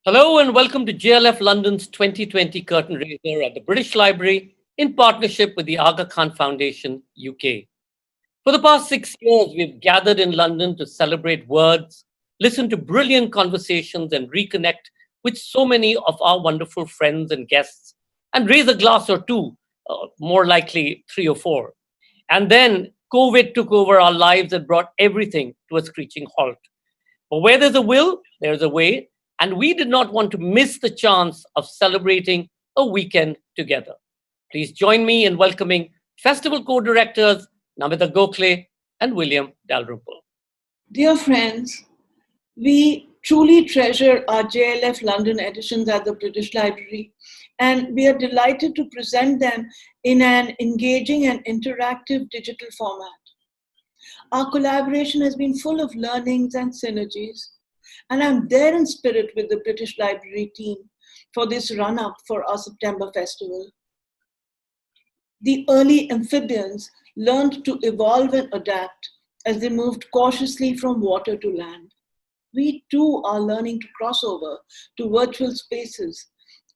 Hello and welcome to JLF London's 2020 Curtain Raiser at the British Library in partnership with the Aga Khan Foundation, UK. For the past 6 years, we've gathered in London to celebrate words, listen to brilliant conversations, and reconnect with so many of our wonderful friends and guests, and raise a glass or two, more likely three or four. And then COVID took over our lives and brought everything to a screeching halt. But where there's a will, there's a way. And we did not want to miss the chance of celebrating a weekend together. Please join me in welcoming festival co-directors Namita Gokhale and William Dalrymple. Dear friends, we truly treasure our JLF London editions at the British Library, and we are delighted to present them in an engaging and interactive digital format. Our collaboration has been full of learnings and synergies, and I'm there in spirit with the British Library team for this run-up for our September festival. The early amphibians learned to evolve and adapt as they moved cautiously from water to land. We too are learning to cross over to virtual spaces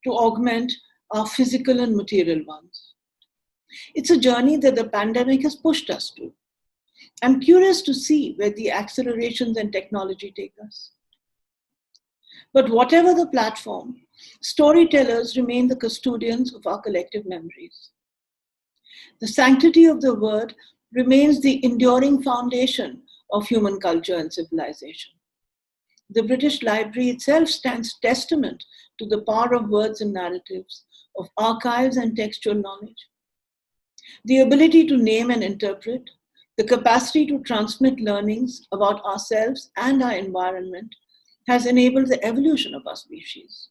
to augment our physical and material ones. It's a journey that the pandemic has pushed us to. I'm curious to see where the accelerations and technology take us. But whatever the platform, storytellers remain the custodians of our collective memories. The sanctity of the word remains the enduring foundation of human culture and civilization. The British Library itself stands testament to the power of words and narratives, of archives and textual knowledge. The ability to name and interpret, the capacity to transmit learnings about ourselves and our environment has enabled the evolution of our species.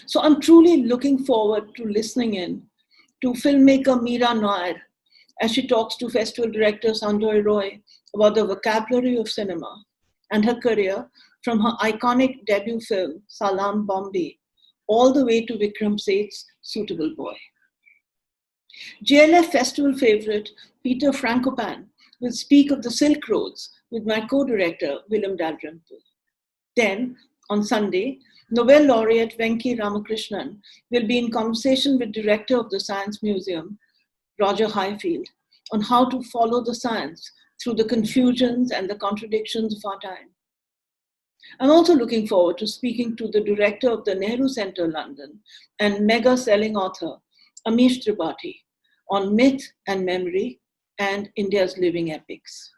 So I'm truly looking forward to listening in to filmmaker Mira Nair as she talks to festival director Sanjoy K Roy about the vocabulary of cinema and her career from her iconic debut film, Salaam Bombay, all the way to Vikram Seth's Suitable Boy. JLF festival favorite Peter Frankopan will speak of the Silk Roads with my co-director William Dalrymple. Then, on Sunday, Nobel laureate Venki Ramakrishnan will be in conversation with director of the Science Museum, Roger Highfield, on how to follow the science through the confusions and the contradictions of our time. I'm also looking forward to speaking to the director of the Nehru Centre London and mega-selling author Amish Tripathi on myth and memory and India's living epics.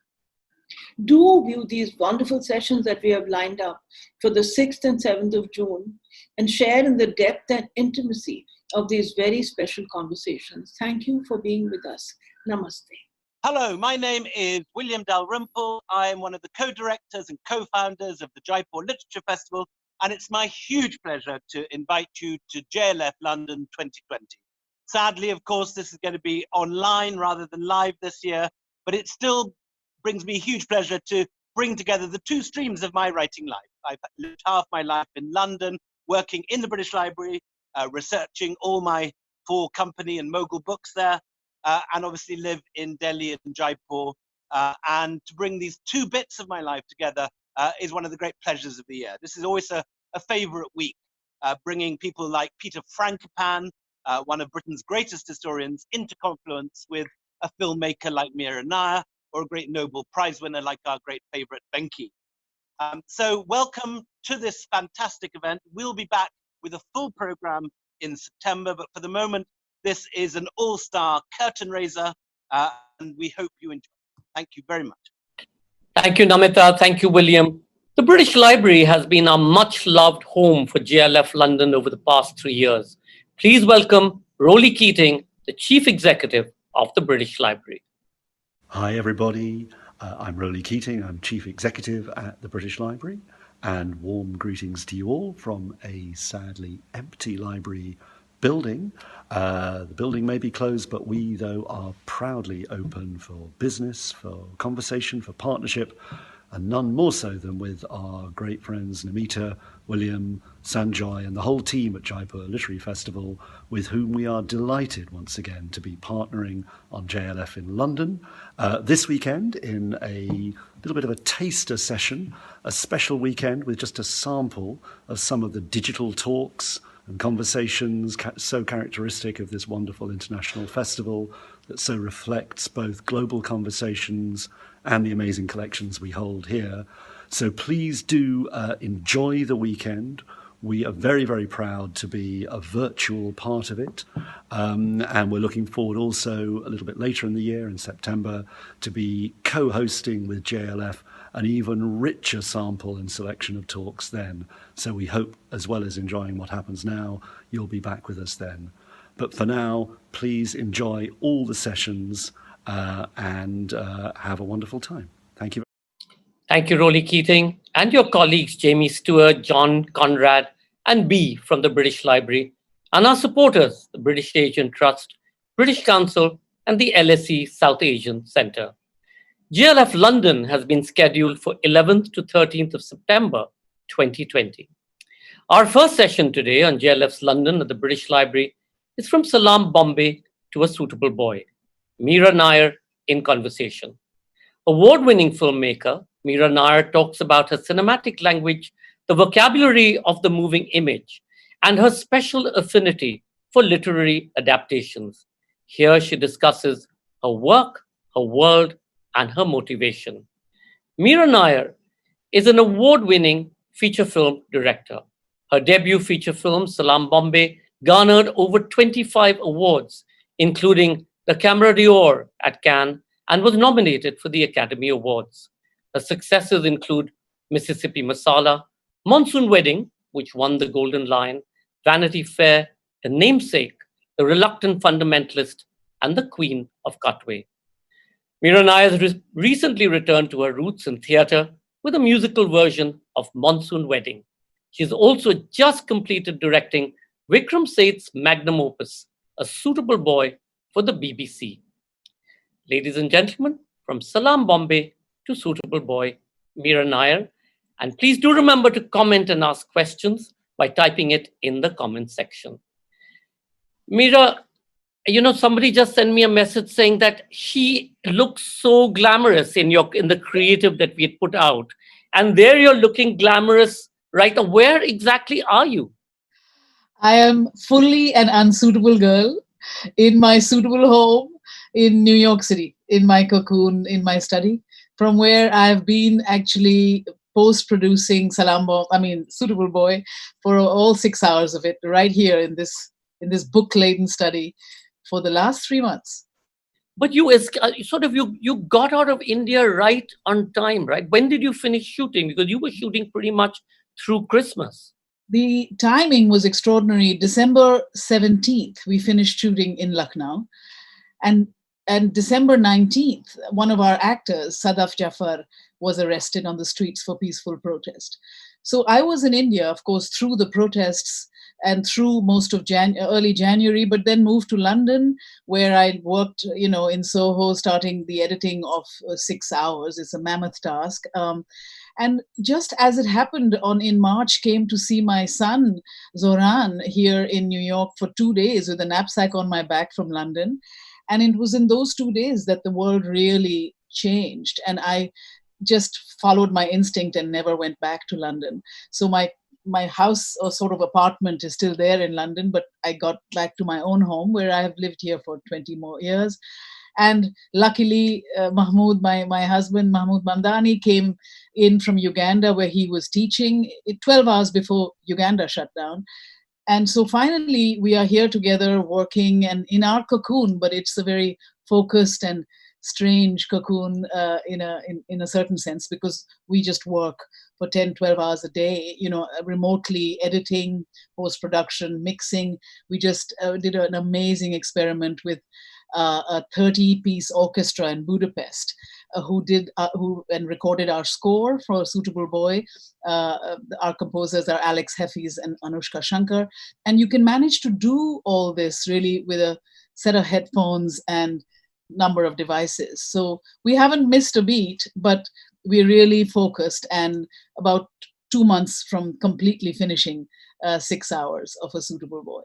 Do view these wonderful sessions that we have lined up for the 6th and 7th of June and share in the depth and intimacy of these very special conversations. Thank you for being with us. Namaste. Hello, my name is William Dalrymple. I am one of the co-directors and co-founders of the Jaipur Literature Festival, and it's my huge pleasure to invite you to JLF London 2020. Sadly, of course, this is going to be online rather than live this year, but it still brings me huge pleasure to bring together the two streams of my writing life. I've lived half my life in London, working in the British Library, researching all my 4 company and mogul books there, and obviously live in Delhi and Jaipur. And to bring these two bits of my life together is one of the great pleasures of the year. This is always a favorite week, bringing people like Peter Frankopan, one of Britain's greatest historians, into confluence with a filmmaker like Mira Nair, or a great Nobel Prize winner like our great favorite Venki. So welcome to this fantastic event. We'll be back with a full program in September, but for the moment, this is an all-star curtain raiser, and we hope you enjoy it. Thank you very much. Thank you, Namita. Thank you, William. The British Library has been a much-loved home for JLF London over the past 3 years. Please welcome Roly Keating, the Chief Executive of the British Library. Hi everybody, I'm Roly Keating, I'm Chief Executive at the British Library, and warm greetings to you all from a sadly empty library building. The building may be closed, but we though are proudly open for business, for conversation, for partnership, and none more so than with our great friends Namita, William, Sanjoy, and the whole team at Jaipur Literary Festival, with whom we are delighted once again to be partnering on JLF in London this weekend in a little bit of a taster session, a special weekend with just a sample of some of the digital talks and conversations so characteristic of this wonderful international festival that so reflects both global conversations and the amazing collections we hold here. So please do enjoy the weekend. We are very, very proud to be a virtual part of it. And we're looking forward also a little bit later in the year, in September, to be co-hosting with JLF an even richer sample and selection of talks then. So we hope, as well as enjoying what happens now, you'll be back with us then. But for now, please enjoy all the sessions and have a wonderful time. Thank you. Thank you, Rolly Keating, and your colleagues Jamie Stewart, John Conrad, and B from the British Library, and our supporters, the British Asian Trust, British Council, and the LSE South Asian Centre. JLF London has been scheduled for 11th to 13th of September 2020. Our first session today on JLF's London at the British Library is from Salaam Bombay to a Suitable Boy, Mira Nair in Conversation. Award-winning filmmaker, Mira Nair talks about her cinematic language, the vocabulary of the moving image, and her special affinity for literary adaptations. Here she discusses her work, her world, and her motivation. Mira Nair is an award-winning feature film director. Her debut feature film, Salaam Bombay, garnered over 25 awards, including the Camera d'Or at Cannes, and was nominated for the Academy Awards. Her successes include Mississippi Masala, Monsoon Wedding, which won the Golden Lion, Vanity Fair, The Namesake, The Reluctant Fundamentalist, and The Queen of Cutway. Mira Nair has recently returned to her roots in theatre with a musical version of Monsoon Wedding. She's also just completed directing Vikram Seth's magnum opus, A Suitable Boy, for the BBC. Ladies and gentlemen, from Salaam Bombay to Suitable Boy, Mira Nair. And please do remember to comment and ask questions by typing it in the comment section. Mira, somebody just sent me a message saying that she looks so glamorous in the creative that we had put out. And there you're looking glamorous right now. Where exactly are you? I am fully an unsuitable girl in my suitable home in New York City, in my cocoon, in my study, from where I've been actually post-producing Suitable Boy for all 6 hours of it, right here in this book-laden study for the last 3 months. But you got out of India right on time, right? When did you finish shooting? Because you were shooting pretty much through Christmas. The timing was extraordinary. December 17th, we finished shooting in Lucknow. And December 19th, one of our actors, Sadaf Jafar, was arrested on the streets for peaceful protest. So I was in India, of course, through the protests and through most of early January, but then moved to London, where I worked, in Soho, starting the editing of 6 hours. It's a mammoth task. And just as it happened in March, came to see my son, Zoran, here in New York for 2 days with a knapsack on my back from London. And it was in those 2 days that the world really changed. And I just followed my instinct and never went back to London. So my house or sort of apartment is still there in London, but I got back to my own home where I have lived here for 20 more years. And luckily, Mahmood, my husband, Mahmood Mamdani, came in from Uganda, where he was teaching 12 hours before Uganda shut down. And so finally, we are here together working and in our cocoon, but it's a very focused and strange cocoon in a certain sense, because we just work for 10, 12 hours a day, remotely editing, post-production, mixing. We just did an amazing experiment with a 30-piece orchestra in Budapest who recorded our score for Suitable Boy. Our composers are Alex Heffies and Anushka Shankar. And you can manage to do all this really with a set of headphones and number of devices. So we haven't missed a beat, but we're really focused, and about 2 months from completely finishing 6 hours of A Suitable Boy.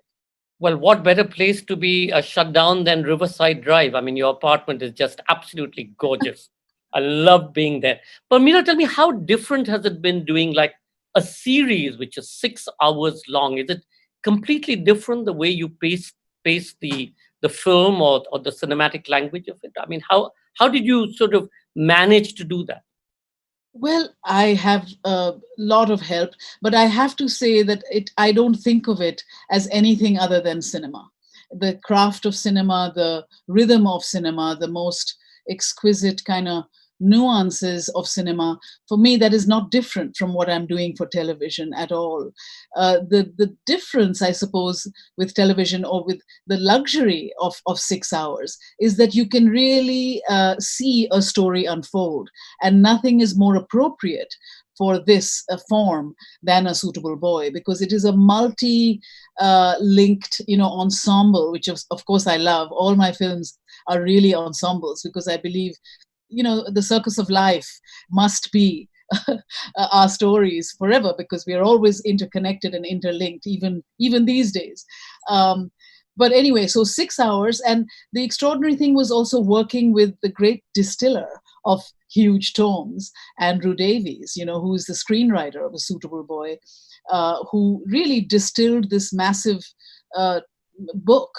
Well, what better place to be shut down than Riverside Drive? I mean, your apartment is just absolutely gorgeous. I love being there. But Mira, tell me, how different has it been doing like a series which is 6 hours long? Is it completely different the way you pace the film or the cinematic language of it? I mean, how did you sort of manage to do that? Well, I have a lot of help, but I have to say that I don't think of it as anything other than cinema. The craft of cinema, the rhythm of cinema, the most exquisite kind of nuances of cinema, for me, that is not different from what I'm doing for television at all. The difference, I suppose, with television or with the luxury of 6 hours is that you can really see a story unfold, and nothing is more appropriate for this form than A Suitable Boy, because it is a multi linked ensemble, which of course I love. All my films are really ensembles, because I believe the circus of life must be our stories forever, because we are always interconnected and interlinked, even these days. But anyway, so 6 hours. And the extraordinary thing was also working with the great distiller of huge tomes, Andrew Davies, who is the screenwriter of A Suitable Boy, who really distilled this massive book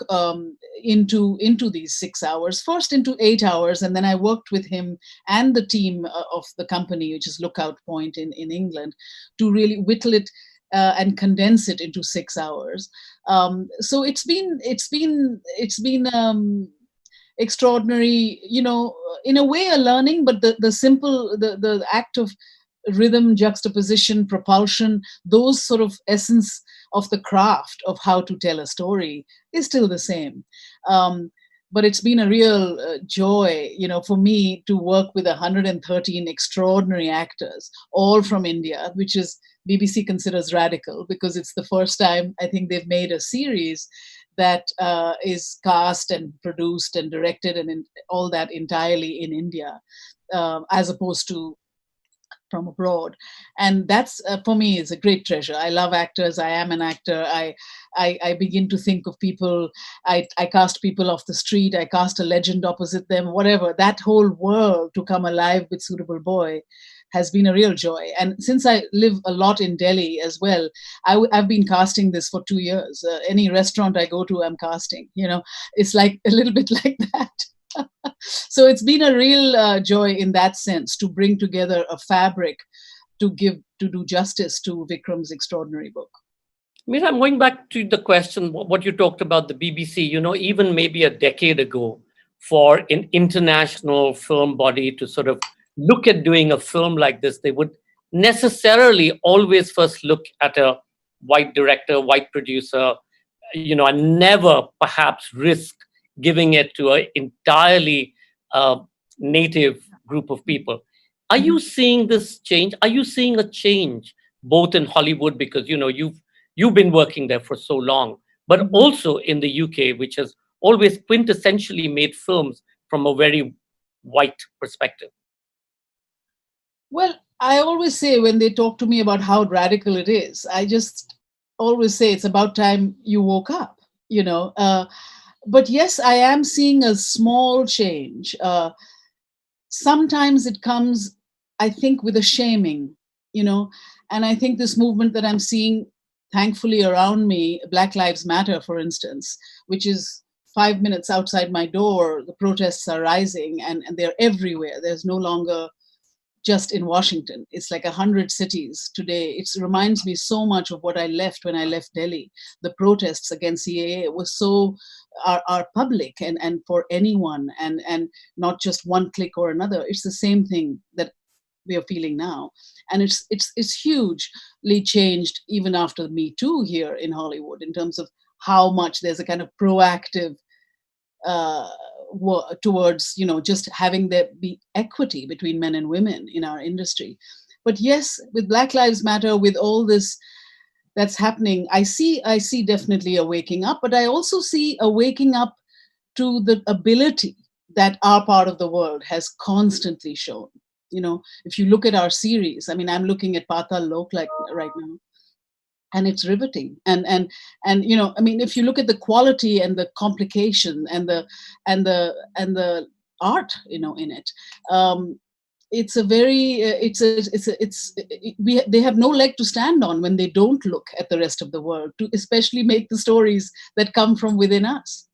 into these 6 hours, first into 8 hours, and then I worked with him and the team of the company, which is Lookout Point in England, to really whittle it and condense it into 6 hours. So it's been extraordinary, in a way a learning, but the act of rhythm, juxtaposition, propulsion, those sort of essence of the craft of how to tell a story is still the same. But it's been a real joy, for me to work with 113 extraordinary actors, all from India, which is BBC considers radical, because it's the first time I think they've made a series that is cast and produced and directed and all that entirely in India, as opposed to from abroad. And that's for me is a great treasure. I love actors. I am an actor. I begin to think of people. I cast people off the street. I cast a legend opposite them, whatever. That whole world to come alive with Suitable Boy has been a real joy. And since I live a lot in Delhi as well, I've been casting this for 2 years. Any restaurant I go to, I'm casting. It's like a little bit like that. So it's been a real joy in that sense to bring together a fabric to do justice to Vikram's extraordinary book. Mira, I'm going back to the question, what you talked about the BBC, even maybe a decade ago, for an international film body to sort of look at doing a film like this, they would necessarily always first look at a white director, white producer, and never perhaps risk giving it to an entirely native group of people. Are you seeing this change? Are you seeing a change both in Hollywood, because you've been working there for so long, but also in the UK, which has always quintessentially made films from a very white perspective? Well, I always say when they talk to me about how radical it is, I just always say it's about time you woke up, But yes, I am seeing a small change. Sometimes it comes, I think, with a shaming, and I think this movement that I'm seeing, thankfully, around me, Black Lives Matter, for instance, which is 5 minutes outside my door, the protests are rising and they're everywhere. There's no longer just in Washington. It's like 100 cities today. It reminds me so much of what I left when I left Delhi. The protests against CAA are public and for anyone and not just one clique or another. It's the same thing that we are feeling now. And it's hugely changed even after Me Too here in Hollywood in terms of how much there's a kind of proactive towards just having there be equity between men and women in our industry. But yes, with Black Lives Matter, with all this that's happening, I see definitely a waking up, but I also see a waking up to the ability that our part of the world has constantly shown. if you look at our series, I mean, I'm looking at Patal Lok like right now, and it's riveting. And I mean, if you look at the quality and the complication and the art, in it, it's a very they have no leg to stand on when they don't look at the rest of the world to especially make the stories that come from within us.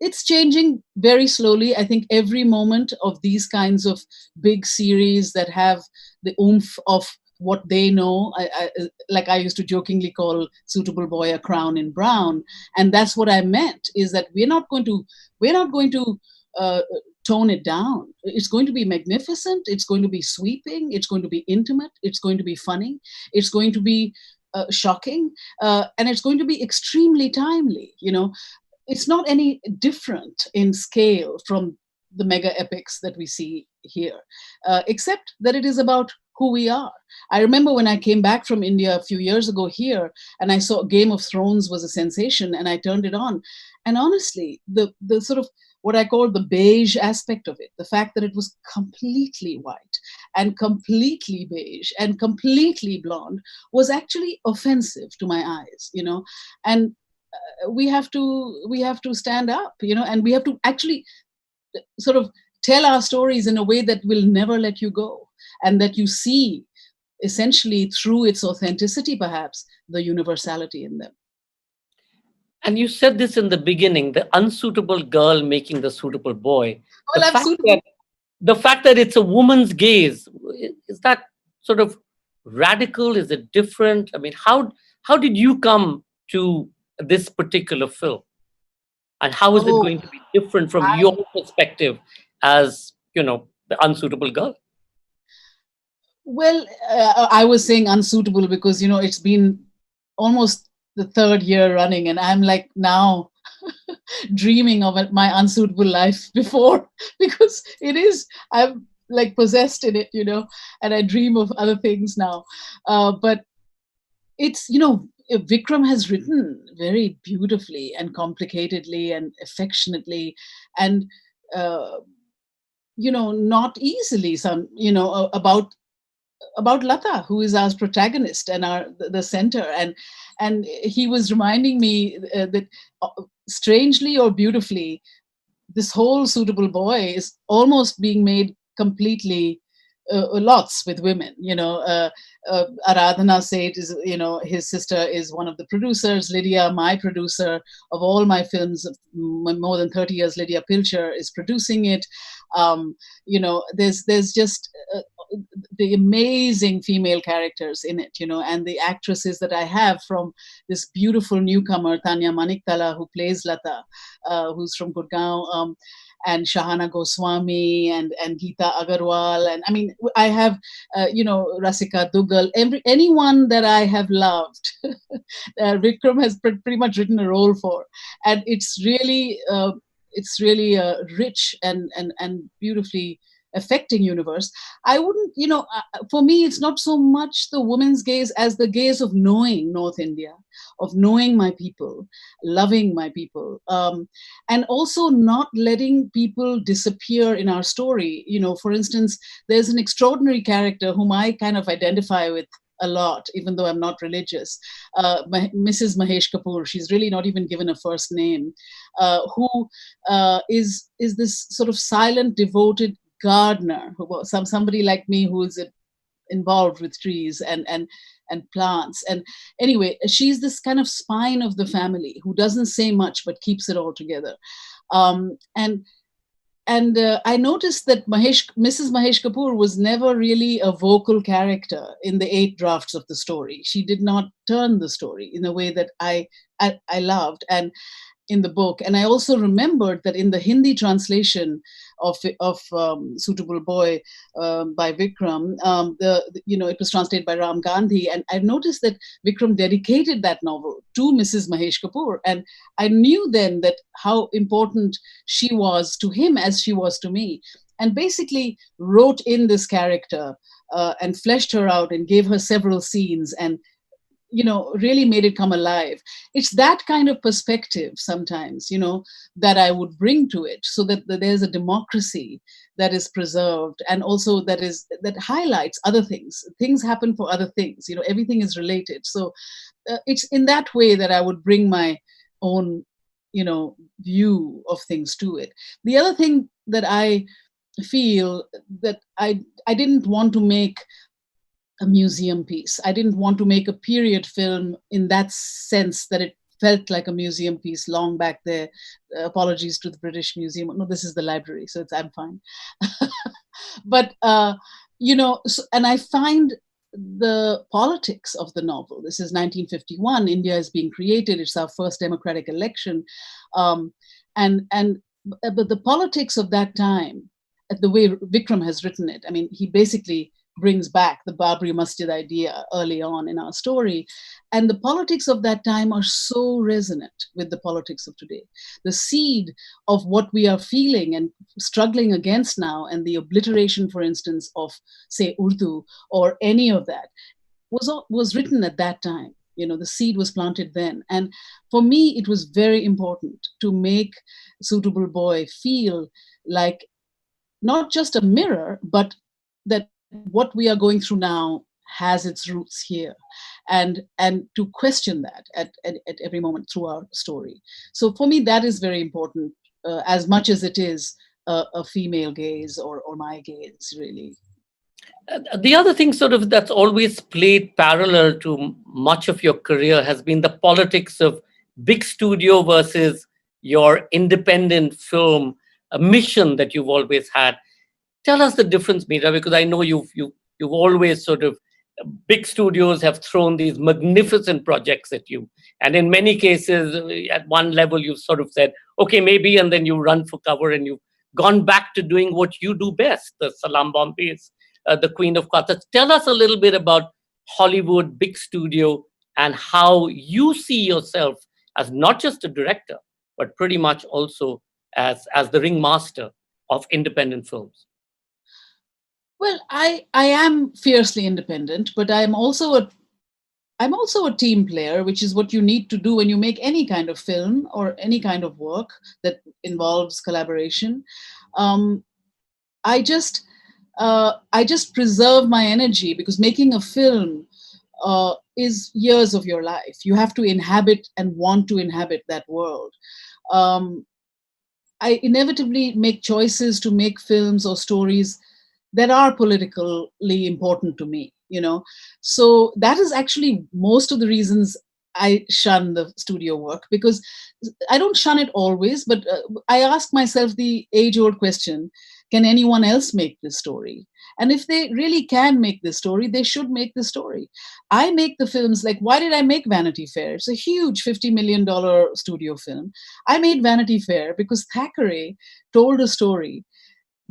It's changing very slowly. I think every moment of these kinds of big series that have the oomph of what they know, like I used to jokingly call Suitable Boy a crown in brown, and that's what I meant, is that we're not going to tone it down. It's going to be magnificent. It's going to be sweeping. It's going to be intimate. It's going to be funny. It's going to be shocking, and it's going to be extremely timely. It's not any different in scale from the mega epics that we see here, except that it is about who we are. I remember when I came back from India a few years ago here, and I saw Game of Thrones was a sensation, and I turned it on. And honestly, the sort of what I call the beige aspect of it, the fact that it was completely white and completely beige and completely blonde, was actually offensive to my eyes, and we have to stand up, and we have to actually sort of tell our stories in a way that will never let you go, and that you see essentially through its authenticity, perhaps, the universality in them. And you said this in the beginning, the unsuitable girl making the suitable boy. Well, The fact that it's a woman's gaze, is that sort of radical? Is it different? I mean, how did you come to this particular film? And how is it going to be different from your perspective as, the unsuitable girl? Well, I was saying unsuitable because, it's been almost the third year running, and I'm like now dreaming of my unsuitable life before, because I'm like possessed in it, and I dream of other things now. But it's, Vikram has written very beautifully and complicatedly and affectionately, and, not easily, about Lata, who is our protagonist and the center, and he was reminding me that strangely or beautifully, this whole Suitable Boy is almost being made completely lots with women. Aradhana Seth is, his sister is one of the producers. Lydia, my producer of all my films, more than 30 years, Lydia Pilcher is producing it. There's just the amazing female characters in it, and the actresses that I have, from this beautiful newcomer, Tanya Maniktala, who plays Lata, who's from Gurgaon, and Shahana Goswami and Geeta Agarwal. And I mean, I have, Rasika Dugal, anyone that I have loved, Vikram has pretty much written a role for. And it's really a rich and beautifully affecting universe. I wouldn't, for me, it's not so much the woman's gaze as the gaze of knowing North India, of knowing my people, loving my people, and also not letting people disappear in our story. For instance, there's an extraordinary character whom I kind of identify with a lot, even though I'm not religious, Mrs. Mahesh Kapoor. She's really not even given a first name, who is this sort of silent, devoted gardener, somebody like me who is involved with trees and plants. And anyway, she's this kind of spine of the family who doesn't say much but keeps it all together. And I noticed that Mrs. Mahesh Kapoor was never really a vocal character in the 8 drafts of the story. She did not turn the story in a way that I loved, and in the book. And I also remembered that in the Hindi translation of Suitable Boy by Vikram, it was translated by Ram Gandhi, and I noticed that Vikram dedicated that novel to Mrs. Mahesh Kapoor, and I knew then that how important she was to him as she was to me, and basically wrote in this character and fleshed her out and gave her several scenes and really made it come alive. It's that kind of perspective sometimes, that I would bring to it, so that there's a democracy that is preserved, and also that highlights other things. Things happen for other things. Everything is related. So it's in that way that I would bring my own, view of things to it. The other thing that I feel that I didn't want to make a museum piece. I didn't want to make a period film in that sense that it felt like a museum piece long back there. Apologies to the British Museum. No, this is the library, so I'm fine. But, and I find the politics of the novel. This is 1951. India is being created. It's our first democratic election. But the politics of that time, the way Vikram has written it, I mean, he basically brings back the Babri Masjid idea early on in our story. And the politics of that time are so resonant with the politics of today. The seed of what we are feeling and struggling against now, and the obliteration, for instance, of, say, Urdu or any of that, was written at that time. The seed was planted then. And for me, it was very important to make Suitable Boy feel like not just a mirror, but that what we are going through now has its roots here, and to question that at every moment through our story. So for me, that is very important, as much as it is a female gaze or my gaze, really. The other thing sort of that's always played parallel to much of your career has been the politics of big studio versus your independent film, a mission that you've always had. Tell us the difference, Mira, because I know you've always sort of, big studios have thrown these magnificent projects at you. And in many cases, at one level, you've sort of said, okay, maybe, and then you run for cover and you've gone back to doing what you do best, the Salaam Bombays, the Queen of Qatar. Tell us a little bit about Hollywood, big studio, and how you see yourself as not just a director, but pretty much also as the ringmaster of independent films. Well, I am fiercely independent, but I'm also a team player, which is what you need to do when you make any kind of film or any kind of work that involves collaboration. I just preserve my energy, because making a film is years of your life. You have to inhabit and want to inhabit that world. I inevitably make choices to make films or stories that are politically important to me, So that is actually most of the reasons I shun the studio work, because I don't shun it always, but I ask myself the age-old question, can anyone else make this story? And if they really can make this story, they should make the story. I make the films, like, why did I make Vanity Fair? It's a huge $50 million studio film. I made Vanity Fair because Thackeray told a story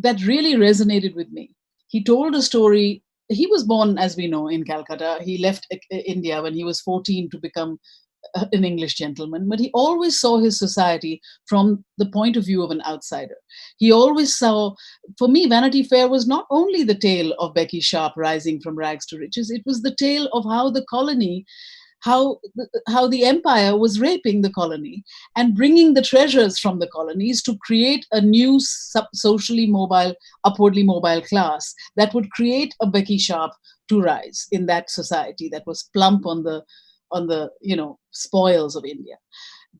that really resonated with me. He told a story. He was born, as we know, in Calcutta. He left India when he was 14 to become an English gentleman, but he always saw his society from the point of view of an outsider. He always saw, for me, Vanity Fair was not only the tale of Becky Sharp rising from rags to riches, it was the tale of how the colony, how the empire was raping the colony and bringing the treasures from the colonies to create a new socially mobile, upwardly mobile class that would create a Becky Sharp to rise in that society that was plump on the spoils of India.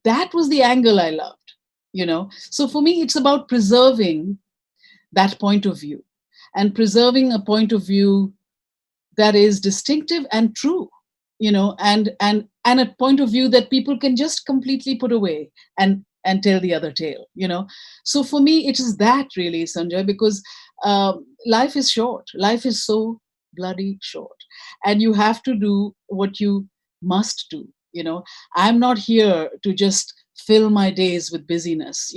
That was the angle I loved, So for me, it's about preserving that point of view and preserving a point of view that is distinctive and true, and a point of view that people can just completely put away and tell the other tale, So for me, it is that really, Sanjoy, because life is short. Life is so bloody short. And you have to do what you must do, I'm not here to just fill my days with busyness,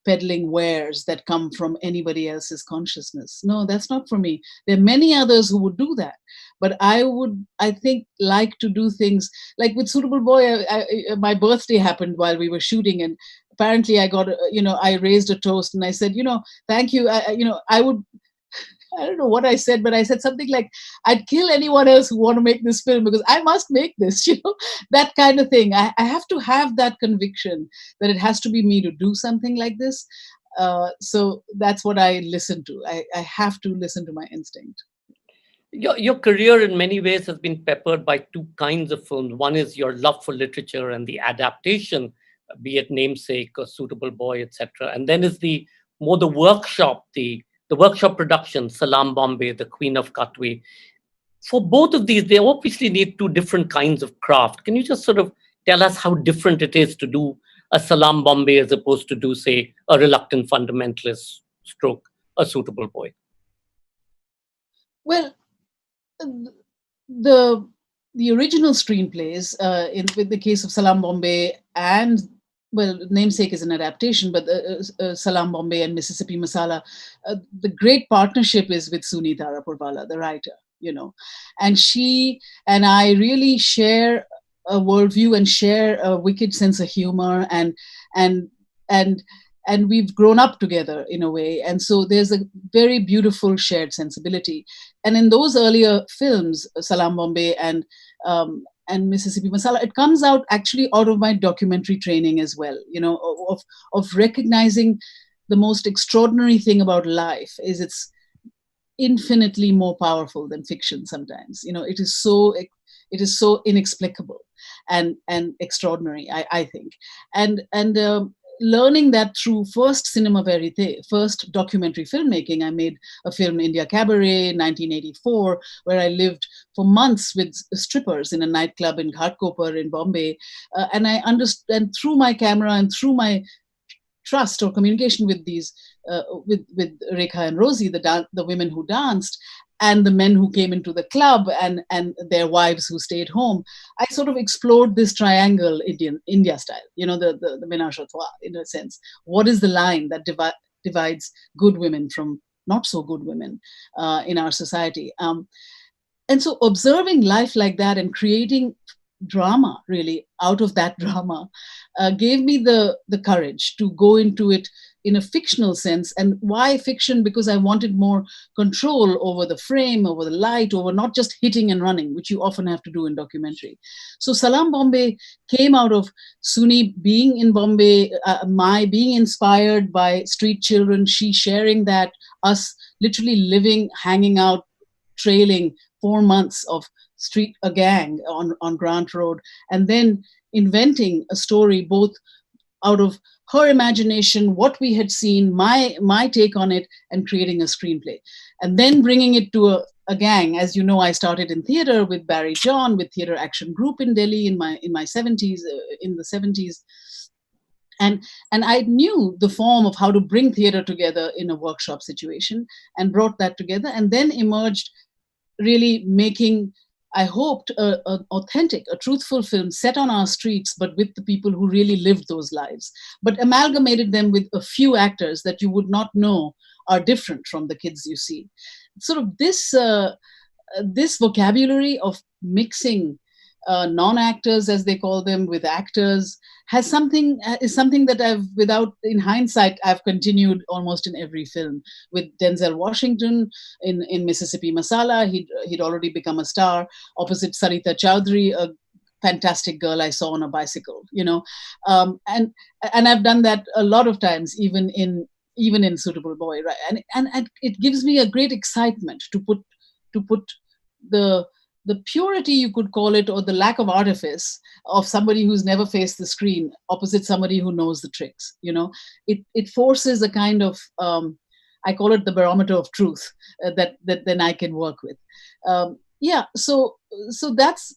peddling wares that come from anybody else's consciousness. No, that's not for me. There are many others who would do that. But I think, like to do things like with Suitable Boy. My birthday happened while we were shooting, and apparently I got, I raised a toast and I said, thank you. I don't know what I said, but I said something like, I'd kill anyone else who want to make this film because I must make this, that kind of thing. I have to have that conviction that it has to be me to do something like this. So that's what I listen to. I have to listen to my instinct. Your career in many ways has been peppered by two kinds of films. One is your love for literature and the adaptation, be it Namesake or Suitable Boy, etc. And then is the workshop, the workshop production, Salaam Bombay, The Queen of Katwe. For both of these, they obviously need two different kinds of craft. Can you just sort of tell us how different it is to do a Salaam Bombay as opposed to do, say, a Reluctant Fundamentalist stroke, a Suitable Boy? Well, the original screenplays, with the case of Salaam Bombay and, well, Namesake is an adaptation, but Salaam Bombay and Mississippi Masala, the great partnership is with Sunita Purvala, the writer, and she and I really share a worldview and share a wicked sense of humor, and we've grown up together in a way. And so there's a very beautiful shared sensibility. And in those earlier films, Salaam Bombay and Mississippi Masala, it comes out actually out of my documentary training as well, of recognizing the most extraordinary thing about life is it's infinitely more powerful than fiction sometimes. It is so inexplicable and extraordinary, I think. And learning that through first cinema verite, first documentary filmmaking. I made a film, India Cabaret, 1984, where I lived for months with strippers in a nightclub in Ghatkopar in Bombay. And I understand through my camera and through my trust or communication with these, with Rekha and Rosie, the women who danced, and the men who came into the club and their wives who stayed home, I sort of explored this triangle India style, the ménage à trois, in a sense. What is the line that divides good women from not so good women in our society? And so observing life like that and creating drama really out of that drama gave me the courage to go into it in a fictional sense. And why fiction? Because I wanted more control over the frame, over the light, over not just hitting and running, which you often have to do in documentary. So Salaam Bombay came out of Suni being in Bombay, my being inspired by street children, she sharing that, us literally living, hanging out, trailing 4 months of a gang on Grant Road, and then inventing a story both out of her imagination, what we had seen, my take on it, and creating a screenplay. And then bringing it to a gang. As you know, I started in theater with Barry John, with Theater Action Group in Delhi in my 70s, in the 70s. And I knew the form of how to bring theater together in a workshop situation, and brought that together, and then emerged really making, I hoped, an authentic, a truthful film set on our streets, but with the people who really lived those lives, but amalgamated them with a few actors that you would not know are different from the kids you see. Sort of this vocabulary of mixing non-actors, as they call them, with actors is something that in hindsight, I've continued almost in every film. With Denzel Washington in Mississippi Masala, he'd already become a star, opposite Sarita Chowdhury, a fantastic girl I saw on a bicycle, and I've done that a lot of times, even in Suitable Boy, right? And it gives me a great excitement to put the purity, you could call it, or the lack of artifice of somebody who's never faced the screen opposite somebody who knows the tricks. It forces a kind of, I call it the barometer of truth that then I can work with. So that's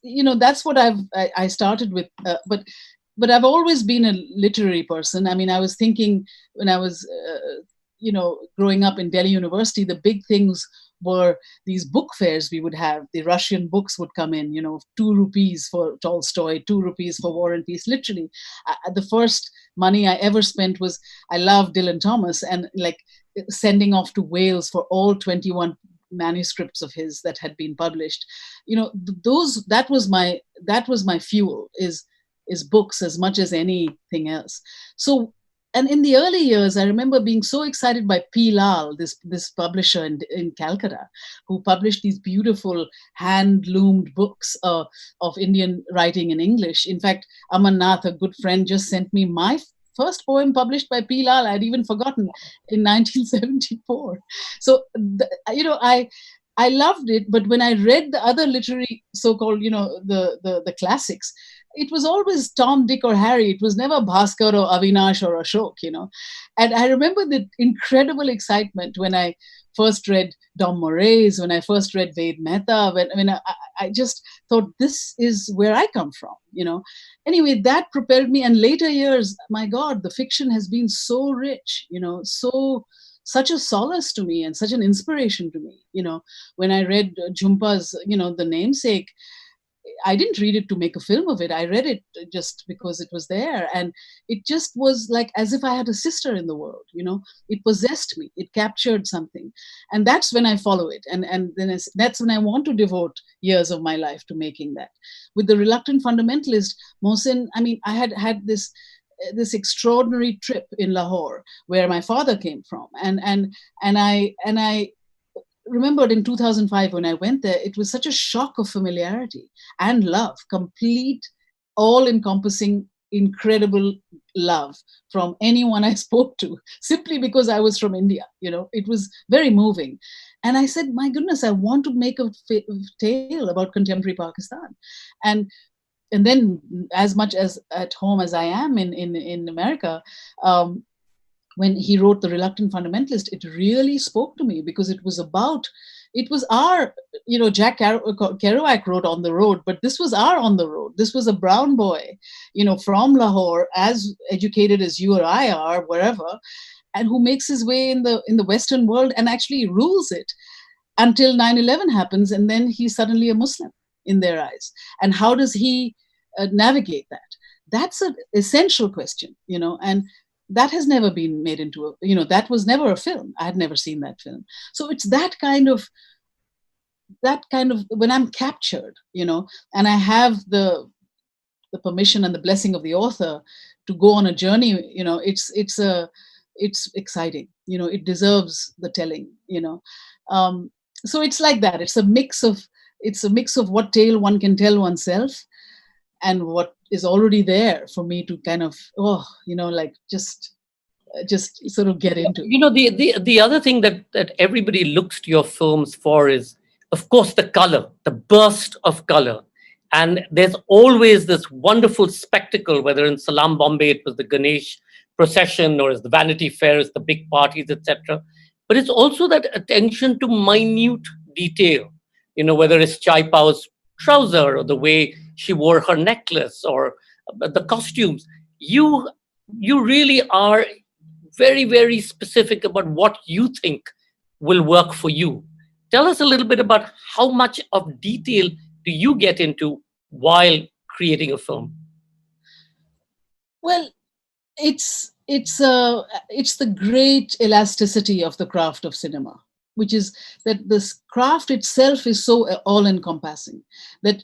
what I started with, but I've always been a literary person. I mean, I was thinking when I was growing up in Delhi University, the big things were these book fairs we would have. The Russian books would come in, 2 rupees for Tolstoy, 2 rupees for War and Peace. Literally, the first money I ever spent was, I love Dylan Thomas, and like sending off to Wales for all 21 manuscripts of his that had been published. That was my fuel, is books as much as anything else. So, and in the early years, I remember being so excited by P. Lal, this publisher in Calcutta, who published these beautiful hand-loomed books of Indian writing in English. In fact, Aman Nath, a good friend, just sent me my first poem published by P. Lal. I'd even forgotten, in 1974. So, I loved it, but when I read the other literary so-called, the classics, it was always Tom, Dick, or Harry. It was never Bhaskar or Avinash or Ashok, And I remember the incredible excitement when I first read Dom Moraes, when I first read Ved Mehta, when I just thought, this is where I come from, Anyway, that propelled me. And later years, my God, the fiction has been so rich, such a solace to me and such an inspiration to me. When I read Jhumpa's, The Namesake, I didn't read it to make a film of it. I read it just because it was there. And it just was like as if I had a sister in the world, It possessed me. It captured something. And that's when I follow it. And then that's when I want to devote years of my life to making that. With The Reluctant Fundamentalist, Mohsin, I had this extraordinary trip in Lahore where my father came from. And I remembered in 2005 when I went there, it was such a shock of familiarity and love, complete, all-encompassing, incredible love from anyone I spoke to, simply because I was from India. It was very moving. And I said, my goodness, I want to make a tale about contemporary Pakistan. And then, as much as at home as I am in America, when he wrote The Reluctant Fundamentalist, it really spoke to me because it was our, Jack Kerouac wrote On the Road, but this was our On the Road. This was a brown boy, from Lahore, as educated as you or I are, wherever, and who makes his way in the Western world and actually rules it until 9/11 happens, and then he's suddenly a Muslim in their eyes. And how does he navigate that? That's an essential question, and that has never been made into that was never a film. I had never seen that film. So it's that kind of when I'm captured, and I have the permission and the blessing of the author to go on a journey, it's exciting, it deserves the telling, so it's like that. It's a mix of what tale one can tell oneself and what is already there for me to kind of, just sort of get into. The other thing that everybody looks to your films for is, of course, the color, the burst of color. And there's always this wonderful spectacle, whether in Salaam Bombay it was the Ganesh procession, or as the Vanity Fair, it's the big parties, etc. But it's also that attention to minute detail, whether it's Chai Pao's trouser or the way she wore her necklace or the costumes. You really are very, very specific about what you think will work for you. Tell us a little bit about how much of detail do you get into while creating a film? Well, it's the great elasticity of the craft of cinema, which is that this craft itself is so all-encompassing that,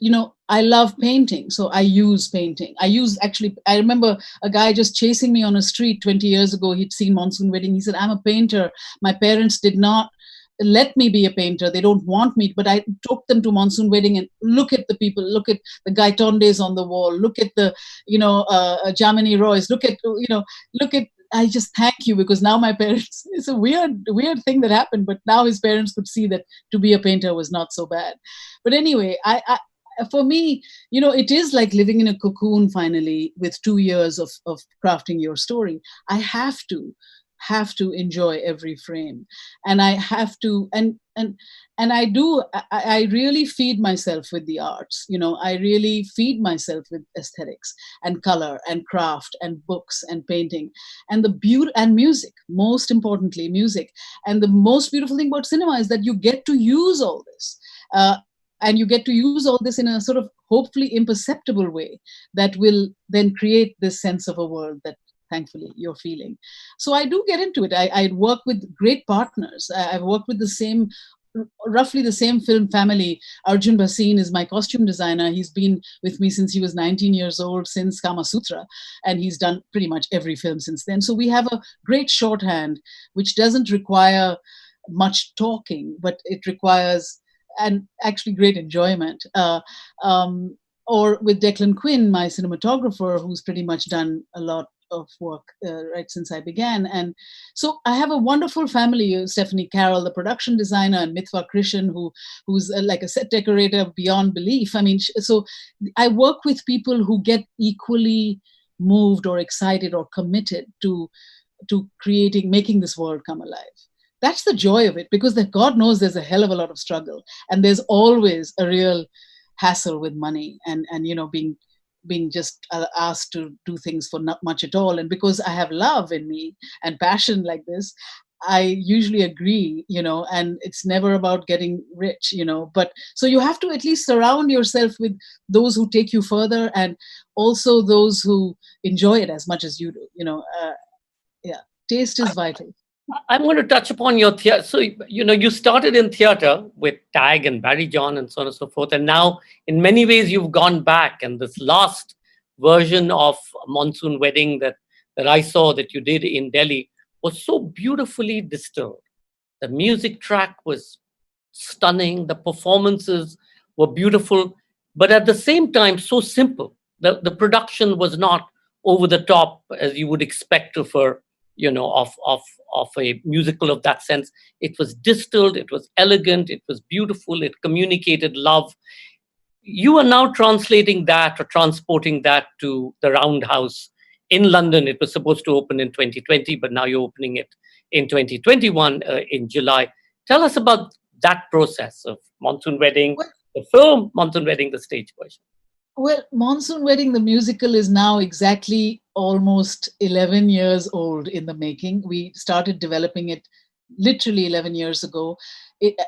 I love painting, so I use painting. I remember a guy just chasing me on a street 20 years ago. He'd seen Monsoon Wedding. He said, I'm a painter. My parents did not let me be a painter. They don't want me, but I took them to Monsoon Wedding and look at the people, look at the Gaitondes on the wall, look at the, Jamini Roys, look at, I just thank you, because now my parents, it's a weird thing that happened, but now his parents could see that to be a painter was not so bad. But anyway, for me, it is like living in a cocoon finally with 2 years of crafting your story. I have to enjoy every frame, and I have to, and I really feed myself with the arts. I really feed myself with aesthetics and color and craft and books and painting and the beauty and music, most importantly, music. And the most beautiful thing about cinema is that you get to use all this. And you get to use all this in a sort of hopefully imperceptible way that will then create this sense of a world that thankfully you're feeling. So I do get into it. I work with great partners. I've worked with roughly the same film family. Arjun Bhasin is my costume designer. He's been with me since he was 19 years old, since Kama Sutra, and he's done pretty much every film since then. So we have a great shorthand, which doesn't require much talking, but it requires, and actually great enjoyment. Or with Declan Quinn, my cinematographer, who's pretty much done a lot of work right since I began. And so I have a wonderful family, Stephanie Carroll, the production designer, and Mitwa Krishan, who's like a set decorator beyond belief. I mean, so I work with people who get equally moved or excited or committed to making this world come alive. That's the joy of it, because God knows there's a hell of a lot of struggle, and there's always a real hassle with money and being just asked to do things for not much at all. And because I have love in me and passion like this, I usually agree, and it's never about getting rich, but so you have to at least surround yourself with those who take you further, and also those who enjoy it as much as you do, yeah, taste is vital. I'm going to touch upon your theater. So, you started in theater with Tag and Barry John and so on and so forth. And now, in many ways, you've gone back. And this last version of Monsoon Wedding that I saw that you did in Delhi was so beautifully distilled. The music track was stunning. The performances were beautiful, but at the same time, so simple. The production was not over the top as you would expect of a of a musical of that sense. It was distilled, it was elegant, it was beautiful, it communicated love. You are now translating that or transporting that to the Roundhouse in London. It was supposed to open in 2020, but now you're opening it in 2021 in July. Tell us about that process of Monsoon Wedding, the film, Monsoon Wedding, the stage version. Well, Monsoon Wedding, the musical, is now exactly almost 11 years old in the making. We started developing it literally 11 years ago.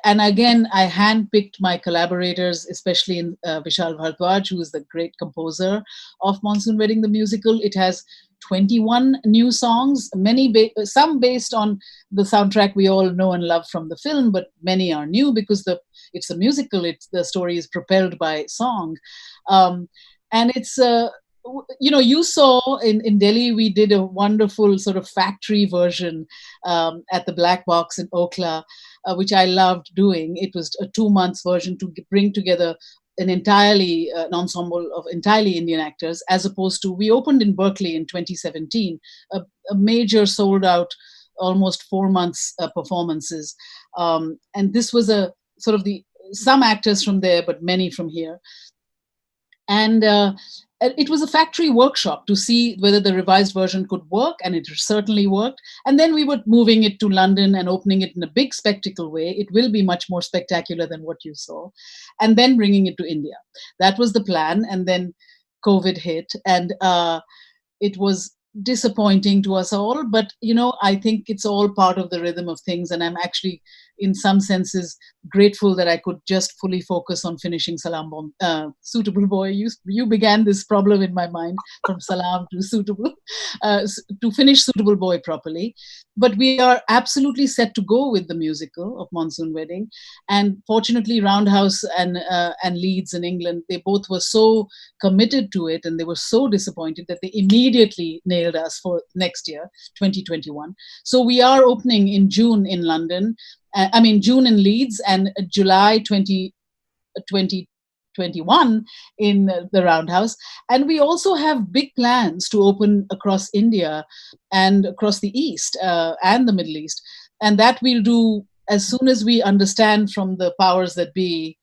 And again, I handpicked my collaborators, especially in Vishal Bhardwaj, who is the great composer of Monsoon Wedding, the musical. It has 21 new songs, some based on the soundtrack we all know and love from the film, but many are new because it's a musical. The story is propelled by song. And it's, you saw in Delhi, we did a wonderful sort of factory version at the Black Box in Okla, which I loved doing. It was a 2 month version to bring together an ensemble of entirely Indian actors, as opposed to, we opened in Berkeley in 2017, a major sold out, almost 4 months performances. And this was a sort of some actors from there, but many from here. And it was a factory workshop to see whether the revised version could work, and it certainly worked. And then we were moving it to London and opening it in a big spectacle way. It will be much more spectacular than what you saw. And then bringing it to India. That was the plan. And then COVID hit, and it was disappointing to us all. But, I think it's all part of the rhythm of things. And I'm actually, in some senses, grateful that I could just fully focus on finishing Salaam Bombay, Suitable Boy. You began this problem in my mind, from Salaam to Suitable, to finish Suitable Boy properly. But we are absolutely set to go with the musical of Monsoon Wedding. And fortunately, Roundhouse and Leeds in England, they both were so committed to it, and they were so disappointed that they immediately nailed us for next year, 2021. So we are opening in June in London, June in Leeds, and July 2021 in the Roundhouse. And we also have big plans to open across India and across the East and the Middle East. And that we'll do as soon as we understand from the powers that be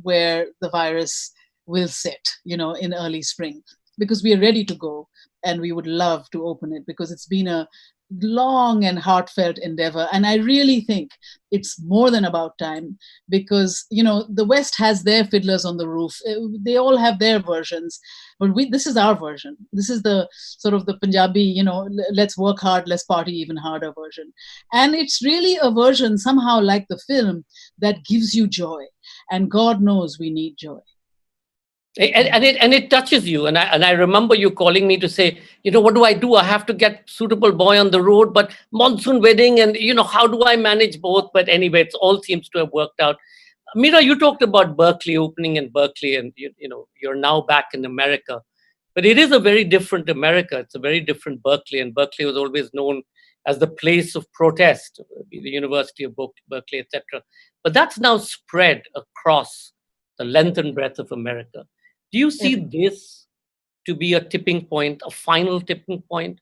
where the virus will sit, in early spring, because we are ready to go. And we would love to open it, because it's been a long and heartfelt endeavor. And I really think it's more than about time, because, the West has their Fiddlers on the Roof. They all have their versions, but this is our version. This is the sort of the Punjabi, let's work hard, let's party even harder version. And it's really a version somehow like the film that gives you joy. And God knows we need joy. And it touches you. And I remember you calling me to say, what do? I have to get Suitable Boy on the road, but Monsoon Wedding, and how do I manage both? But anyway, it all seems to have worked out. Mira, you talked about Berkeley, opening in Berkeley, and you're now back in America. But it is a very different America. It's a very different Berkeley, and Berkeley was always known as the place of protest, the University of Berkeley, etc. But that's now spread across the length and breadth of America. Do you see this to be a tipping point, a final tipping point?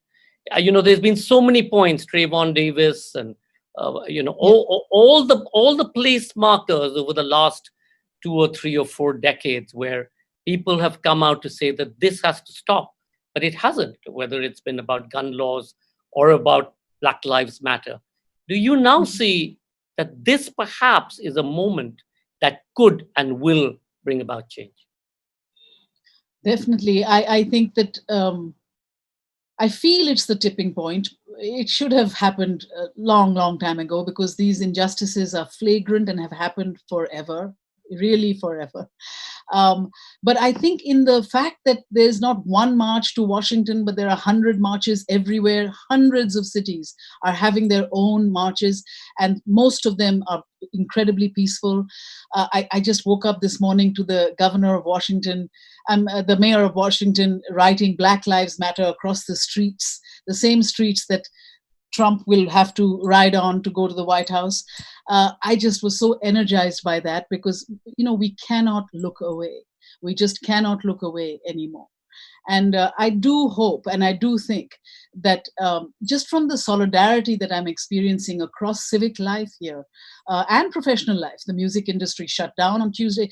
There's been so many points, Trayvon Davis, and all the place markers over the last 2 or 3 or 4 decades, where people have come out to say that this has to stop, but it hasn't. Whether it's been about gun laws or about Black Lives Matter, do you now see that this perhaps is a moment that could and will bring about change? Definitely. I think that I feel it's the tipping point. It should have happened a long, long time ago, because these injustices are flagrant and have happened forever, really forever. But I think in the fact that there's not one march to Washington, but there are 100 marches everywhere, hundreds of cities are having their own marches, and most of them are incredibly peaceful. I just woke up this morning to the governor of Washington, the mayor of Washington, writing Black Lives Matter across the streets, the same streets that Trump will have to ride on to go to the White House. I just was so energized by that, because, we cannot look away. We just cannot look away anymore. And I do hope, and I do think that just from the solidarity that I'm experiencing across civic life here and professional life, the music industry shut down on Tuesday.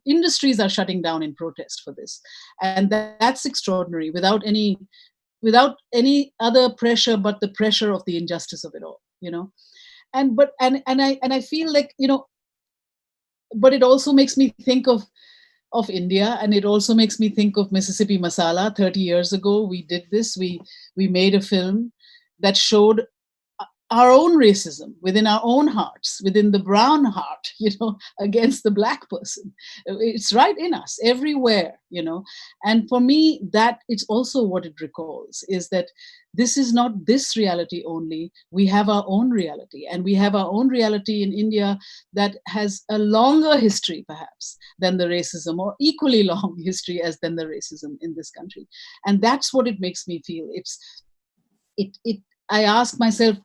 Industries are shutting down in protest for this. And that's extraordinary, without any other pressure but the pressure of the injustice of it all, and I feel like, but it also makes me think of India, and it also makes me think of Mississippi Masala. 30 years ago we did this. We made a film that showed our own racism within our own hearts, within the brown heart, against the Black person. It's right in us everywhere, And for me, that it's also what it recalls, is that this is not this reality only. We have our own reality, and we have our own reality in India that has a longer history, perhaps, than the racism, or equally long history as than the racism in this country. And that's what it makes me feel. I ask myself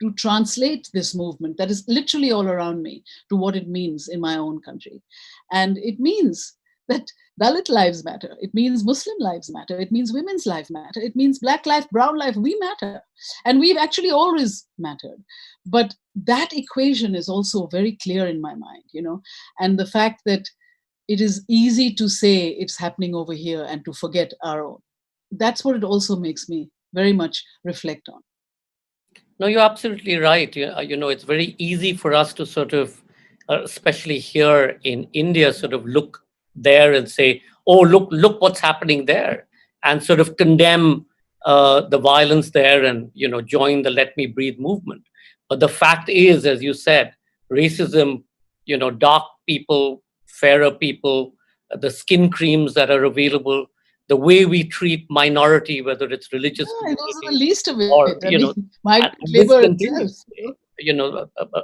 to translate this movement that is literally all around me to what it means in my own country. And it means that Dalit lives matter. It means Muslim lives matter. It means women's life matter. It means Black life, brown life, we matter. And we've actually always mattered. But that equation is also very clear in my mind, and the fact that it is easy to say it's happening over here and to forget our own. That's what it also makes me very much reflect on. No, you're absolutely right. It's very easy for us to sort of, especially here in India, sort of look there and say, "Oh, look what's happening there," and sort of condemn the violence there, and join the "Let Me Breathe" movement. But the fact is, as you said, racism, dark people, fairer people, the skin creams that are available, the way we treat minority, whether it's religious, those are the least of it. or migrant labor itself.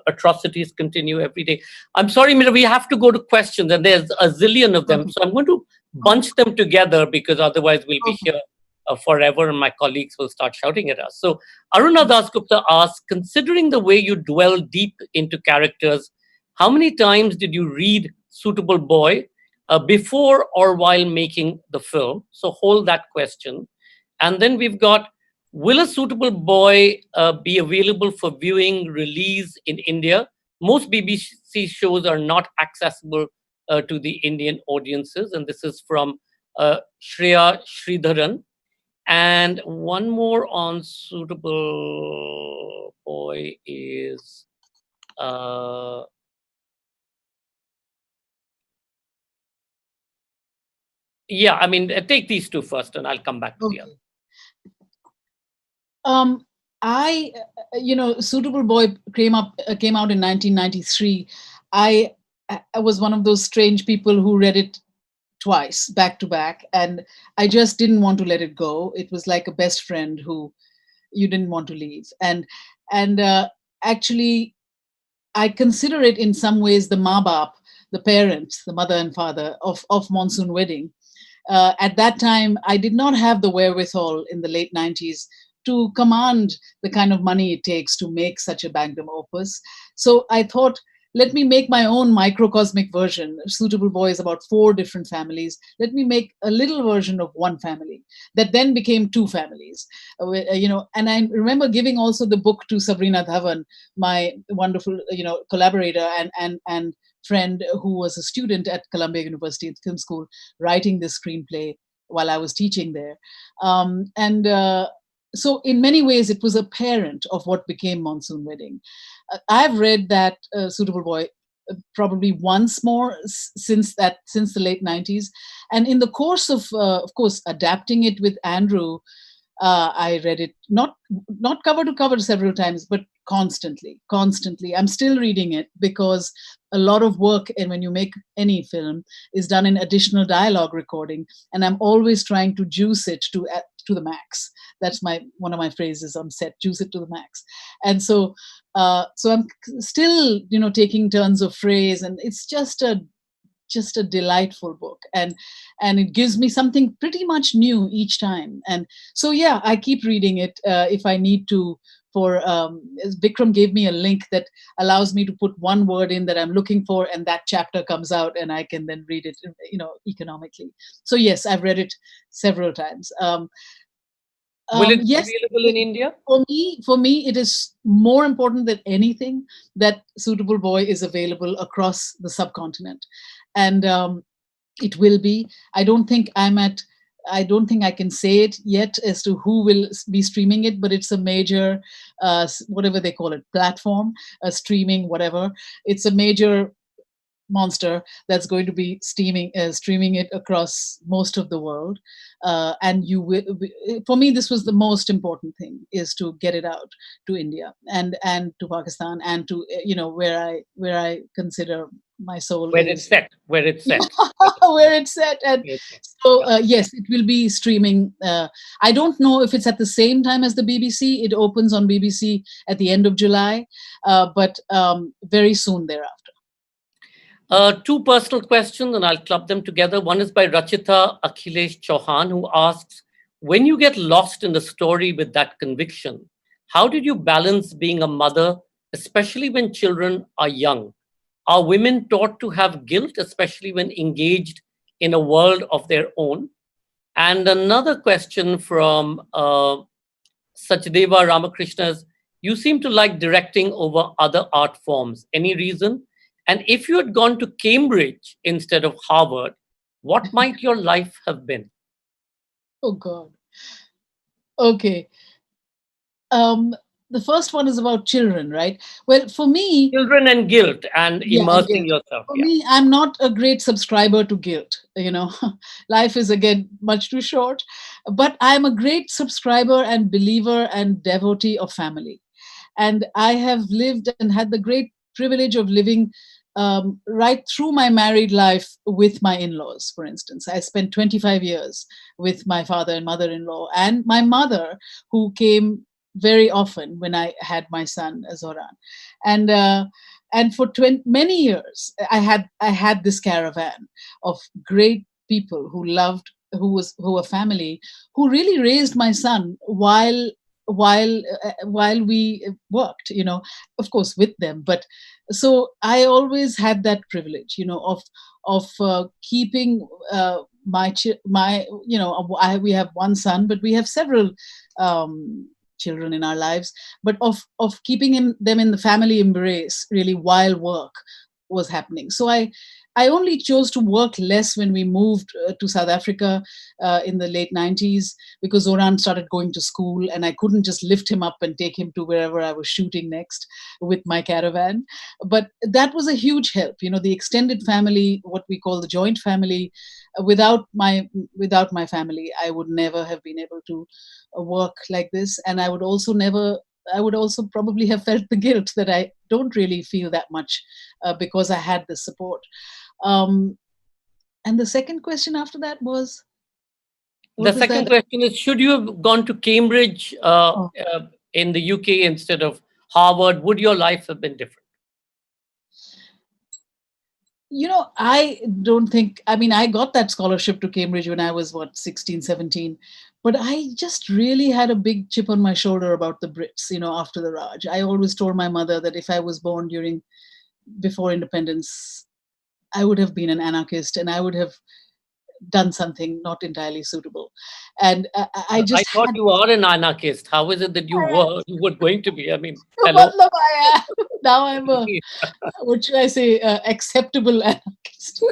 Atrocities continue every day. I'm sorry, Mira, we have to go to questions, and there's a zillion of them. Okay. So I'm going to bunch them together, because otherwise we'll be here forever, and my colleagues will start shouting at us. So Aruna Dasgupta asks, considering the way you dwell deep into characters, how many times did you read Suitable Boy before or while making the film? So hold that question. And then we've got, will a Suitable Boy be available for viewing release in India? Most BBC shows are not accessible to the Indian audiences. And this is from Shreya Sridharan. And one more on Suitable Boy is... yeah, I mean, take these two first, and I'll come back to the other. Suitable Boy came out in 1993. I was one of those strange people who read it twice, back to back, and I just didn't want to let it go. It was like a best friend who you didn't want to leave. And actually, I consider it in some ways the Maa-Baap, the parents, the mother and father of Monsoon Wedding. At that time, I did not have the wherewithal in the late 90s to command the kind of money it takes to make such a magnum opus. So I thought let me make my own microcosmic version. Suitable Boy is about 4 different families. Let me make a little version of one family that then became 2 families. And I remember giving also the book to Sabrina Dhawan, my wonderful, collaborator and friend who was a student at Columbia University Film School, writing this screenplay while I was teaching there. So in many ways, it was a parent of what became Monsoon Wedding. I've read that Suitable Boy probably once more since the late 90s. And in the course of course, adapting it with Andrew, I read it not cover to cover several times, but constantly. I'm still reading it because a lot of work, and when you make any film, is done in additional dialogue recording, and I'm always trying to juice it to the max. That's one of my phrases on set: juice it to the max. And so I'm still taking turns of phrase, and it's just a delightful book, and it gives me something pretty much new each time. And so yeah, I keep reading it if I need to. Bikram gave me a link that allows me to put one word in that I'm looking for, and that chapter comes out, and I can then read it economically. So yes, I've read it several times. Will it be yes, available in India? For me, it is more important than anything that Suitable Boy is available across the subcontinent, and it will be. I don't think I can say it yet as to who will be streaming it, but it's a major, whatever they call it, platform, streaming, whatever. It's a major monster that's going to be streaming it across most of the world. And for me, this was the most important thing, is to get it out to India and to Pakistan, and to where I consider my soul Where is. Where it's set. Where it's set. And so yes, it will be streaming. I don't know if it's at the same time as the BBC. It opens on BBC at the end of July, but very soon thereafter. 2 personal questions, and I'll club them together. One is by Rachita Akhilesh Chauhan, who asks, when you get lost in the story with that conviction, how did you balance being a mother, especially when children are young? Are women taught to have guilt, especially when engaged in a world of their own? And another question from Sachdeva Ramakrishna is, you seem to like directing over other art forms. Any reason? And if you had gone to Cambridge instead of Harvard, what might your life have been? Oh, God. Okay. The first one is about children, right? Well, for me... Children and guilt and immersing yourself. For me, I'm not a great subscriber to guilt. Life is, again, much too short. But I'm a great subscriber and believer and devotee of family. And I have lived and had the great privilege of living right through my married life with my in-laws, for instance. I spent 25 years with my father and mother-in-law, and my mother, who came very often when I had my son, Zoran. And for many years, I had this caravan of great people who were family, who really raised my son while we worked, of course with them. But so I always had that privilege, of keeping we have one son, but we have several children in our lives, but of keeping them in the family embrace really while work was happening. So I only chose to work less when we moved to South Africa in the late 90s, because Zoran started going to school, and I couldn't just lift him up and take him to wherever I was shooting next with my caravan. But that was a huge help. The extended family, what we call the joint family, without my family, I would never have been able to work like this. And I would also probably have felt the guilt that I don't really feel that much because I had the support. And the second question after that was? The second question is, should you have gone to Cambridge in the UK instead of Harvard, would your life have been different? I don't think, I got that scholarship to Cambridge when I was, 16, 17. But I just really had a big chip on my shoulder about the Brits, after the Raj. I always told my mother that if I was born during before independence, I would have been an anarchist, and I would have done something not entirely suitable. And I I just thought had. you are an anarchist. How is it that you were going to be? I mean, hello. Matlab, I am. Now I'm a, what should I say, acceptable anarchist.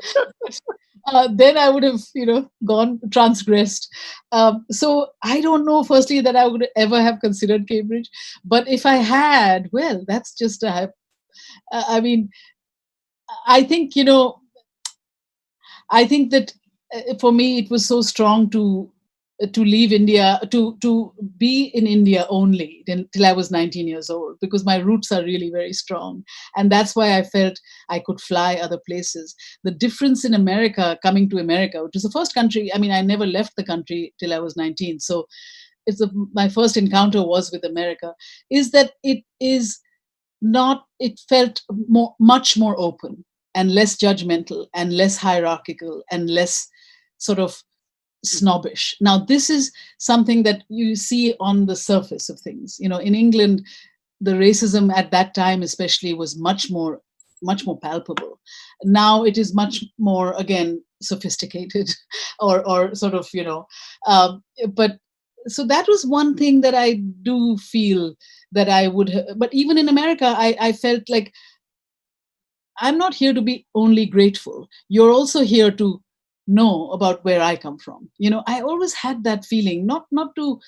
Then I would have, gone transgressed. So I don't know, firstly, that I would ever have considered Cambridge. But if I had, well, that's just I mean, I think, I think that for me, it was so strong to leave India, to be in India only till I was 19 years old, because my roots are really very strong. And that's why I felt I could fly other places. The difference in America, coming to America, which is the first country, I mean, I never left the country till I was 19. So my first encounter was with America, is that it felt much more open and less judgmental and less hierarchical and less sort of snobbish. Now, this is something that you see on the surface of things. In England, the racism at that time especially was much more palpable. Now it is much more, again, sophisticated or sort of, but so that was one thing that I do feel that I would but even in America, I felt like I'm not here to be only grateful. You're also here to know about where I come from. I always had that feeling, not to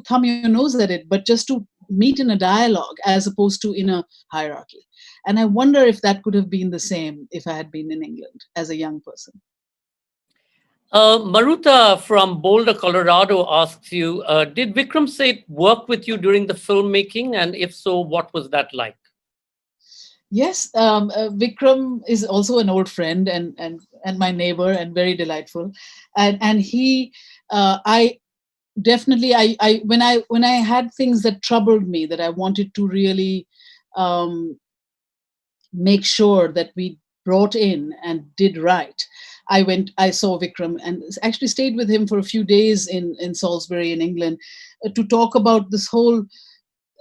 thumb your nose at it, but just to meet in a dialogue as opposed to in a hierarchy. And I wonder if that could have been the same if I had been in England as a young person. Maruta from Boulder, Colorado asks you, did Vikram Seth work with you during the filmmaking? And if so, what was that like? Yes, Vikram is also an old friend and my neighbor, and very delightful. And he, I definitely, when I had things that troubled me, that I wanted to really make sure that we brought in and did right, I saw Vikram and actually stayed with him for a few days in Salisbury in England to talk about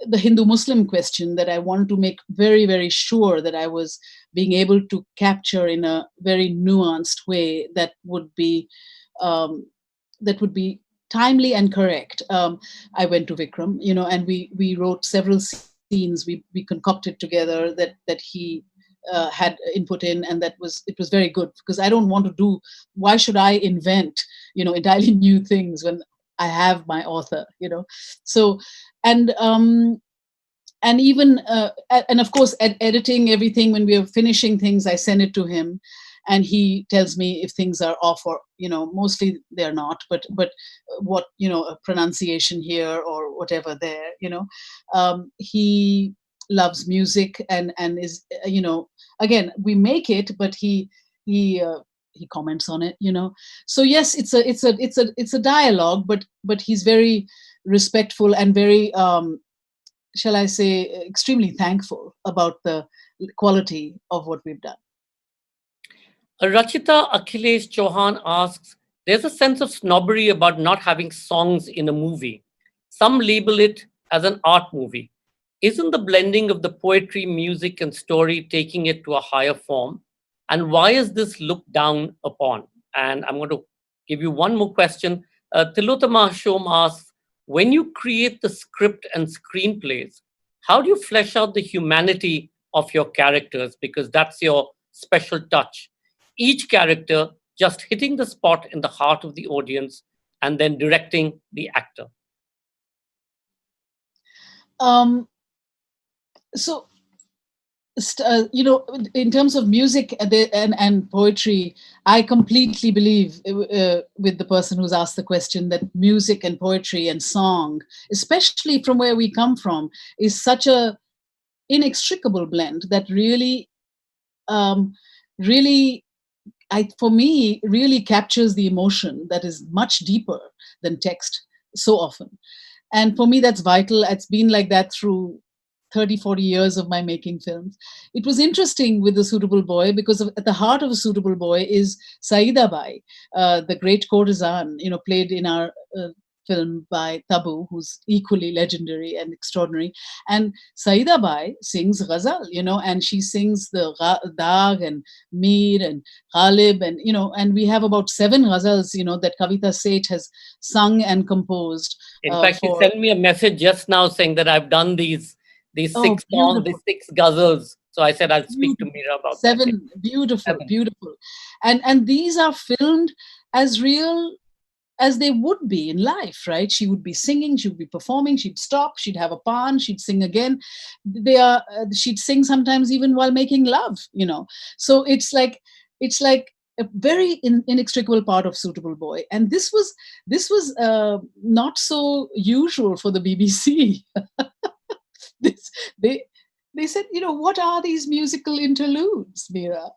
the Hindu-Muslim question that I wanted to make very, very sure that I was being able to capture in a very nuanced way that would be timely and correct. I went to Vikram, and we wrote several scenes. We concocted together that he had input in, and it was very good, because I don't want to why should I invent, entirely new things when I have my author, so, and even and of course editing everything, when we are finishing things, I send it to him and he tells me if things are off, or mostly they're not, but what, a pronunciation here or whatever there. He loves music and is, again, we make it, but he comments on it, so yes, it's a dialogue, but he's very respectful and very shall I say, extremely thankful about the quality of what we've done. Rachita Akhilesh Chauhan asks, there's a sense of snobbery about not having songs in a movie. Some label it as an art movie. Isn't the blending of the poetry, music, and story taking it to a higher form? And why is this looked down upon? And I'm going to give you one more question. Tilotama Shom asks, when you create the script and screenplays, how do you flesh out the humanity of your characters? Because that's your special touch. Each character just hitting the spot in the heart of the audience and then directing the actor. So, in terms of music and poetry, I completely believe with the person who's asked the question that music and poetry and song, especially from where we come from, is such a inextricable blend that really, for me, really captures the emotion that is much deeper than text so often. And for me, that's vital. It's been like that through 30, 40 years of my making films. It was interesting with The Suitable Boy because at the heart of A Suitable Boy is Saida Bai, the great courtesan, played in our film by Tabu, who's equally legendary and extraordinary. And Saida Bai sings ghazal, and she sings the Daag and Mir and Ghalib, and and we have about 7 ghazals, that Kavita Seth has sung and composed. In fact, she For sent me a message just now saying that I've done these Oh, 6 songs, these beautiful. 6 ghazals. So I said I'll speak to Beautiful. Mira about that. 7, beautiful, 7. beautiful. And these are filmed as real as they would be in life, right? She would be singing, she would be performing, she'd stop, she'd have a pan, she'd sing again. She'd sing sometimes even while making love, So it's like a very inextricable part of Suitable Boy. And this was not so usual for the BBC. this they said, what are these musical interludes, Mira?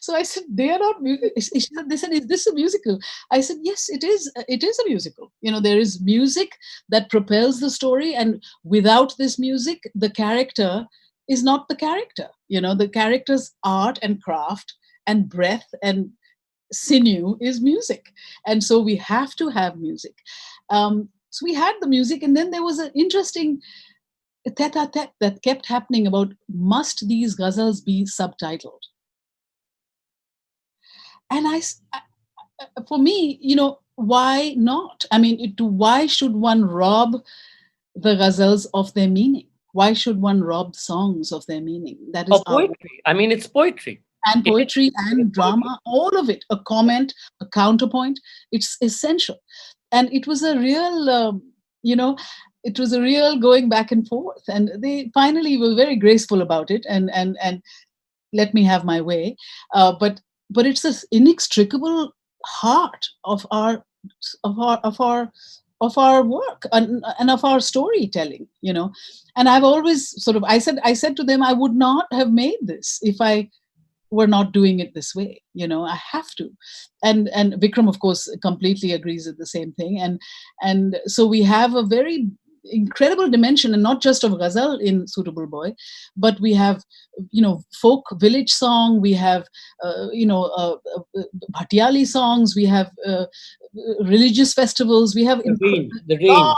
So I said, they are not. They said, is this a musical? I said, yes, it is. It is a musical. There is music that propels the story, and without this music, the character is not the character. The character's art and craft and breath and sinew is music, and so we have to have music. So we had the music, and then there was an interesting tete-a-tete that kept happening about, must these ghazals be subtitled? And for me, why not? I mean, why should one rob the ghazals of their meaning? Why should one rob songs of their meaning? That is our Poetry. I mean, it's poetry. And poetry and drama, all of it, a comment, a counterpoint, it's essential. And it was a real, it was a real going back and forth. And they finally were very graceful about it and let me have my way. But it's this inextricable heart of our work and of our storytelling, And I've always I said to them, I would not have made this if I were not doing it this way. I have to. And Vikram, of course, completely agrees with the same thing. And so we have a very incredible dimension, and not just of ghazal in Suitable Boy, but we have folk village song, we have Bhatyali songs, we have religious festivals, we have the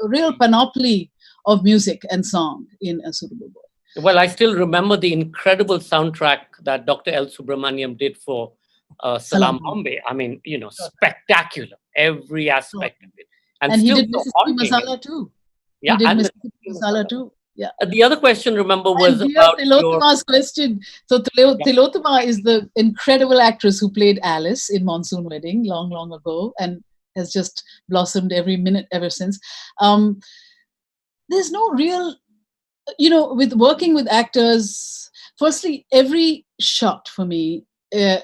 real panoply of music and song in a Suitable Boy. Well, I still remember the incredible soundtrack that Dr. L. Subramaniam did for Salaam Bombay. I mean, spectacular, every aspect of it. And he did Mississippi Masala too. Yeah, he did Mississippi Masala too. Yeah. The other question, remember, was about Tilottama's question. So Tilottama is the incredible actress who played Alice in Monsoon Wedding long, long ago, and has just blossomed every minute ever since. There's no real, with working with actors, firstly, every shot for me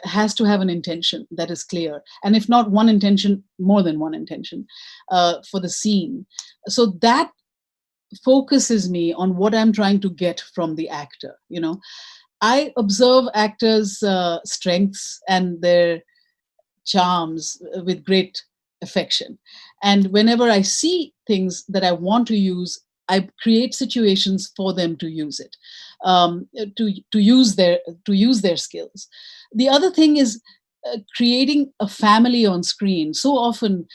has to have an intention that is clear. And if not one intention, more than one intention for the scene. So that focuses me on what I'm trying to get from the actor. I observe actors' strengths and their charms with great affection. And whenever I see things that I want to use, I create situations for them to use it, to use their skills. The other thing is creating a family on screen. So often,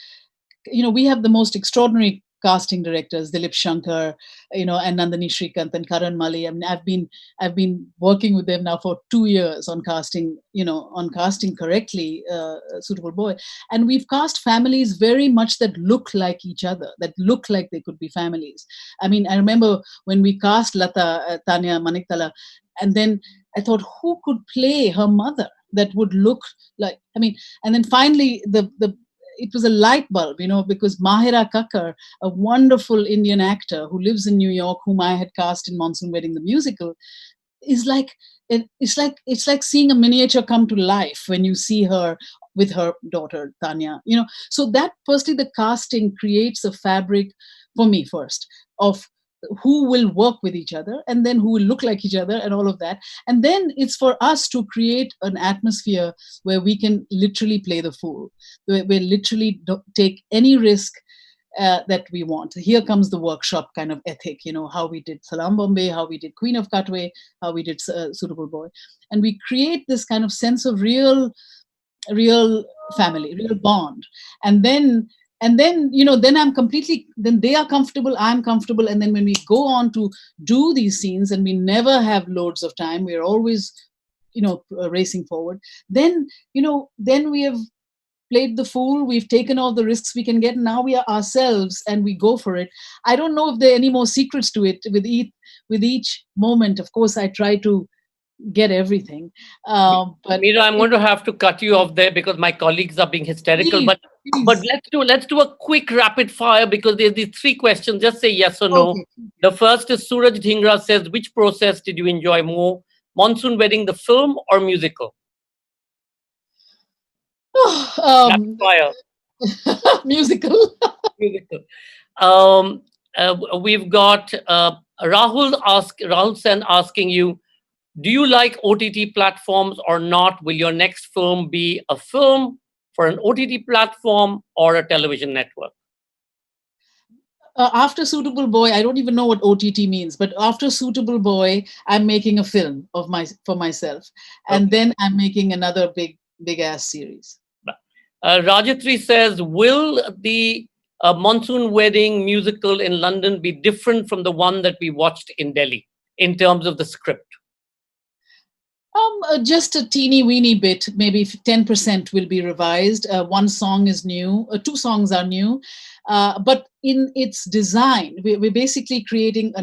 we have the most extraordinary casting directors, Dilip Shankar, and Nandini Shrikant and Karan Mali. I mean, I've been working with them now for 2 years on casting, correctly Suitable Boy. And we've cast families very much that look like each other, that look like they could be families. I mean, I remember when we cast Lata, Tanya Maniktala, and then I thought, who could play her mother that would look like, and then finally it was a light bulb, because Mahira Kakkar, a wonderful Indian actor who lives in New York, whom I had cast in Monsoon Wedding, the musical, it's like seeing a miniature come to life when you see her with her daughter, Tanya. So that firstly, the casting creates a fabric for me first of who will work with each other, and then who will look like each other, and all of that. And then it's for us to create an atmosphere where we can literally play the fool, where we literally take any risk that we want. Here comes the workshop kind of ethic, how we did Salaam Bombay, how we did Queen of Katwe, how we did Suitable Boy. And we create this kind of sense of real family, real bond. And then And then, then then they are comfortable, I'm comfortable. And then when we go on to do these scenes, and we never have loads of time, we're always, racing forward. Then, then we have played the fool, we've taken all the risks we can get. Now we are ourselves and we go for it. I don't know if there are any more secrets to it. With each moment, of course, I try to get everything. But Mira, I'm going to have to cut you off there because my colleagues are being hysterical. Please, But please. let's do a quick rapid fire because there's these 3 questions. Just say yes or no. Okay. The first is Suraj Dhingra says, which process did you enjoy more? Monsoon Wedding, the film, or musical? Rapid fire. Musical. Musical. We've got Rahul Sen asking you, do you like OTT platforms or not? Will your next film be a film for an OTT platform or a television network? After Suitable Boy, I don't even know what OTT means, but after Suitable Boy, I'm making a film for myself, and then I'm making another big ass series. Rajatri says, will the Monsoon Wedding musical in London be different from the one that we watched in Delhi in terms of the script? Just a teeny weeny bit, maybe 10% will be revised. One song is new, 2 songs are new, but in its design, we're basically creating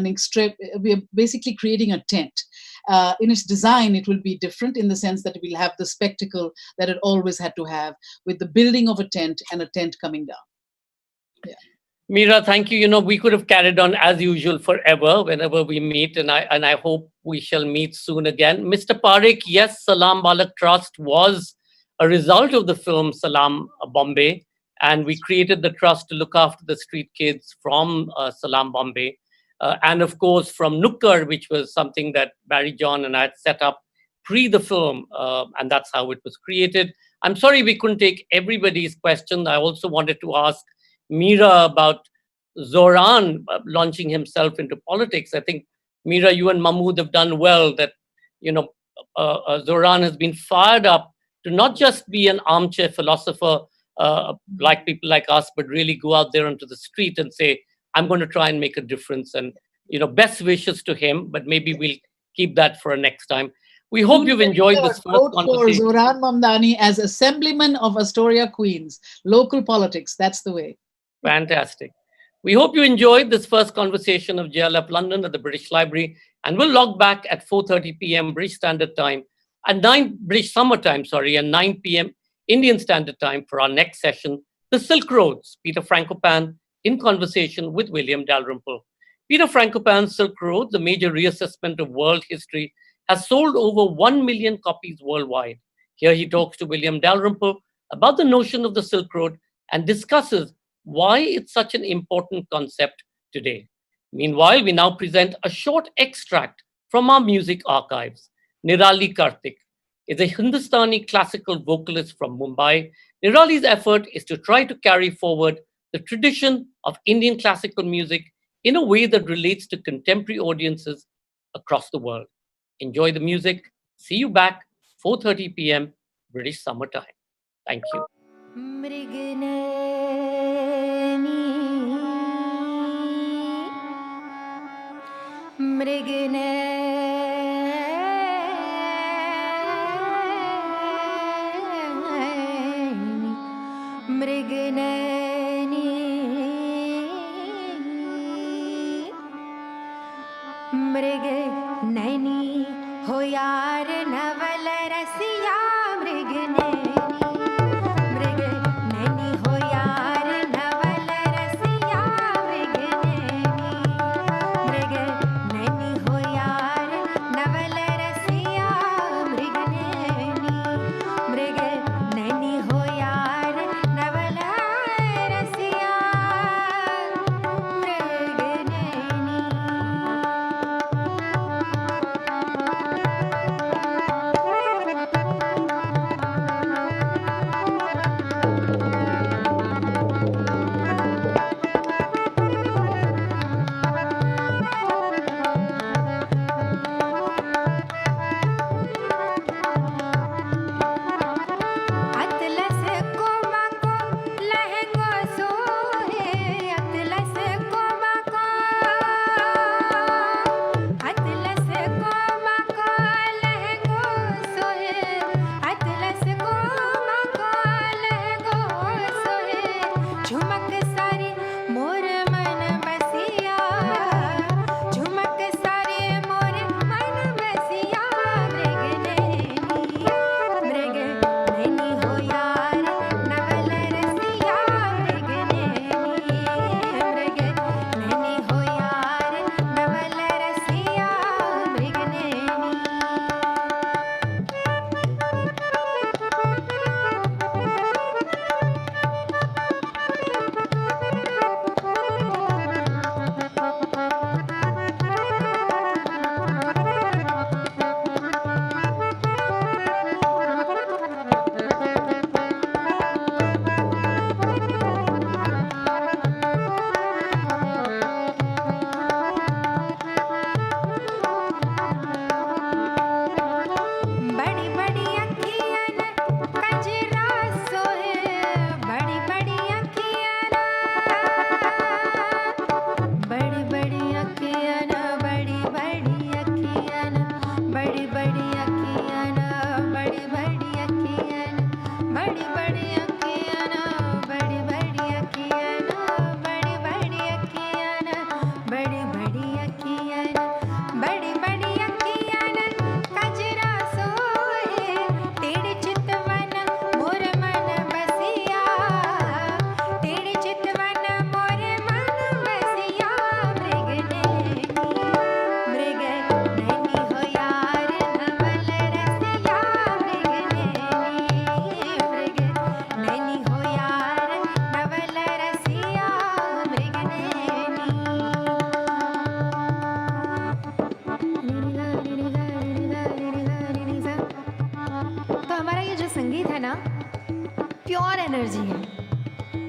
we're basically creating a tent. In its design, it will be different in the sense that it will have the spectacle that it always had to have, with the building of a tent and a tent coming down. Yeah. Mira, thank you. We could have carried on as usual forever whenever we meet, and I hope we shall meet soon again. Mr. Parekh, yes, Salaam Balak Trust was a result of the film Salaam Bombay, and we created the trust to look after the street kids from Salaam Bombay, and of course from Nukkar, which was something that Barry John and I had set up pre the film, and that's how it was created. I'm sorry we couldn't take everybody's question. I also wanted to ask Mira about Zoran launching himself into politics. I think, Mira, you and Mahmood have done well that, Zoran has been fired up to not just be an armchair philosopher like people like us, but really go out there onto the street and say, I'm going to try and make a difference. And, best wishes to him, but maybe we'll keep that for a next time. We hope you've enjoyed this first Vote conversation. for Zoran Mamdani as Assemblyman of Astoria, Queens. Local politics, that's the way. Fantastic. We hope you enjoyed this first conversation of JLF London at the British Library, and we'll log back at 4:30 p.m. British Standard Time and British Summer Time, and 9 p.m. Indian Standard Time for our next session, The Silk Roads, Peter Frankopan in conversation with William Dalrymple. Peter Frankopan's Silk Roads, a major reassessment of world history, has sold over 1 million copies worldwide. Here he talks to William Dalrymple about the notion of the Silk Road and discusses why it's such an important concept today. Meanwhile, we now present a short extract from our music archives. Nirali Karthik is a Hindustani classical vocalist from Mumbai. Nirali's effort is to try to carry forward the tradition of Indian classical music in a way that relates to contemporary audiences across the world. Enjoy the music. See you back 4:30 p.m. British Summer Time. Thank you. मृग नैनी हो यार नवल रसिया मृग नैनी हो यार नवल रसिया मृग नैनी हो यार नवल रसिया मृग नैनी हो यार नवल रसिया मृग नैनी बड़ी बड़ी अखियाँ ना, बड़ी बड़ी अखियाँ ना, बड़ी बड़ी अखियाँ ना, बड़ी बड़ी अखियाँ ना, बड़ी बड़ी अखियाँ ना, बड़ी बड़ी अखियाँ ना, बड़ी बड़ी अखियाँ ना, कजरा सोहे तेरे चितवन मोर मन बसिया, तेरे चितवन मोर मन बसिया, मृग नैनी हो यार नवल रसिया, मृग नैनी हो यार नवल रसिया, मृग तो हमारा ये जो संगीत है ना, प्योर एनर्जी है।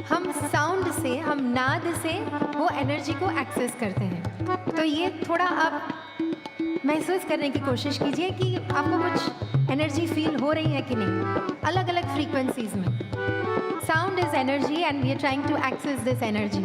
हम साउंड से, हम नाद से वो एनर्जी को एक्सेस करते हैं। तो ये थोड़ा आप महसूस करने की कोशिश कीजिए कि आपको कुछ एनर्जी फील हो रही है कि नहीं, अलग अलग फ्रीक्वेंसीज में। Sound is energy and we are trying to access this energy.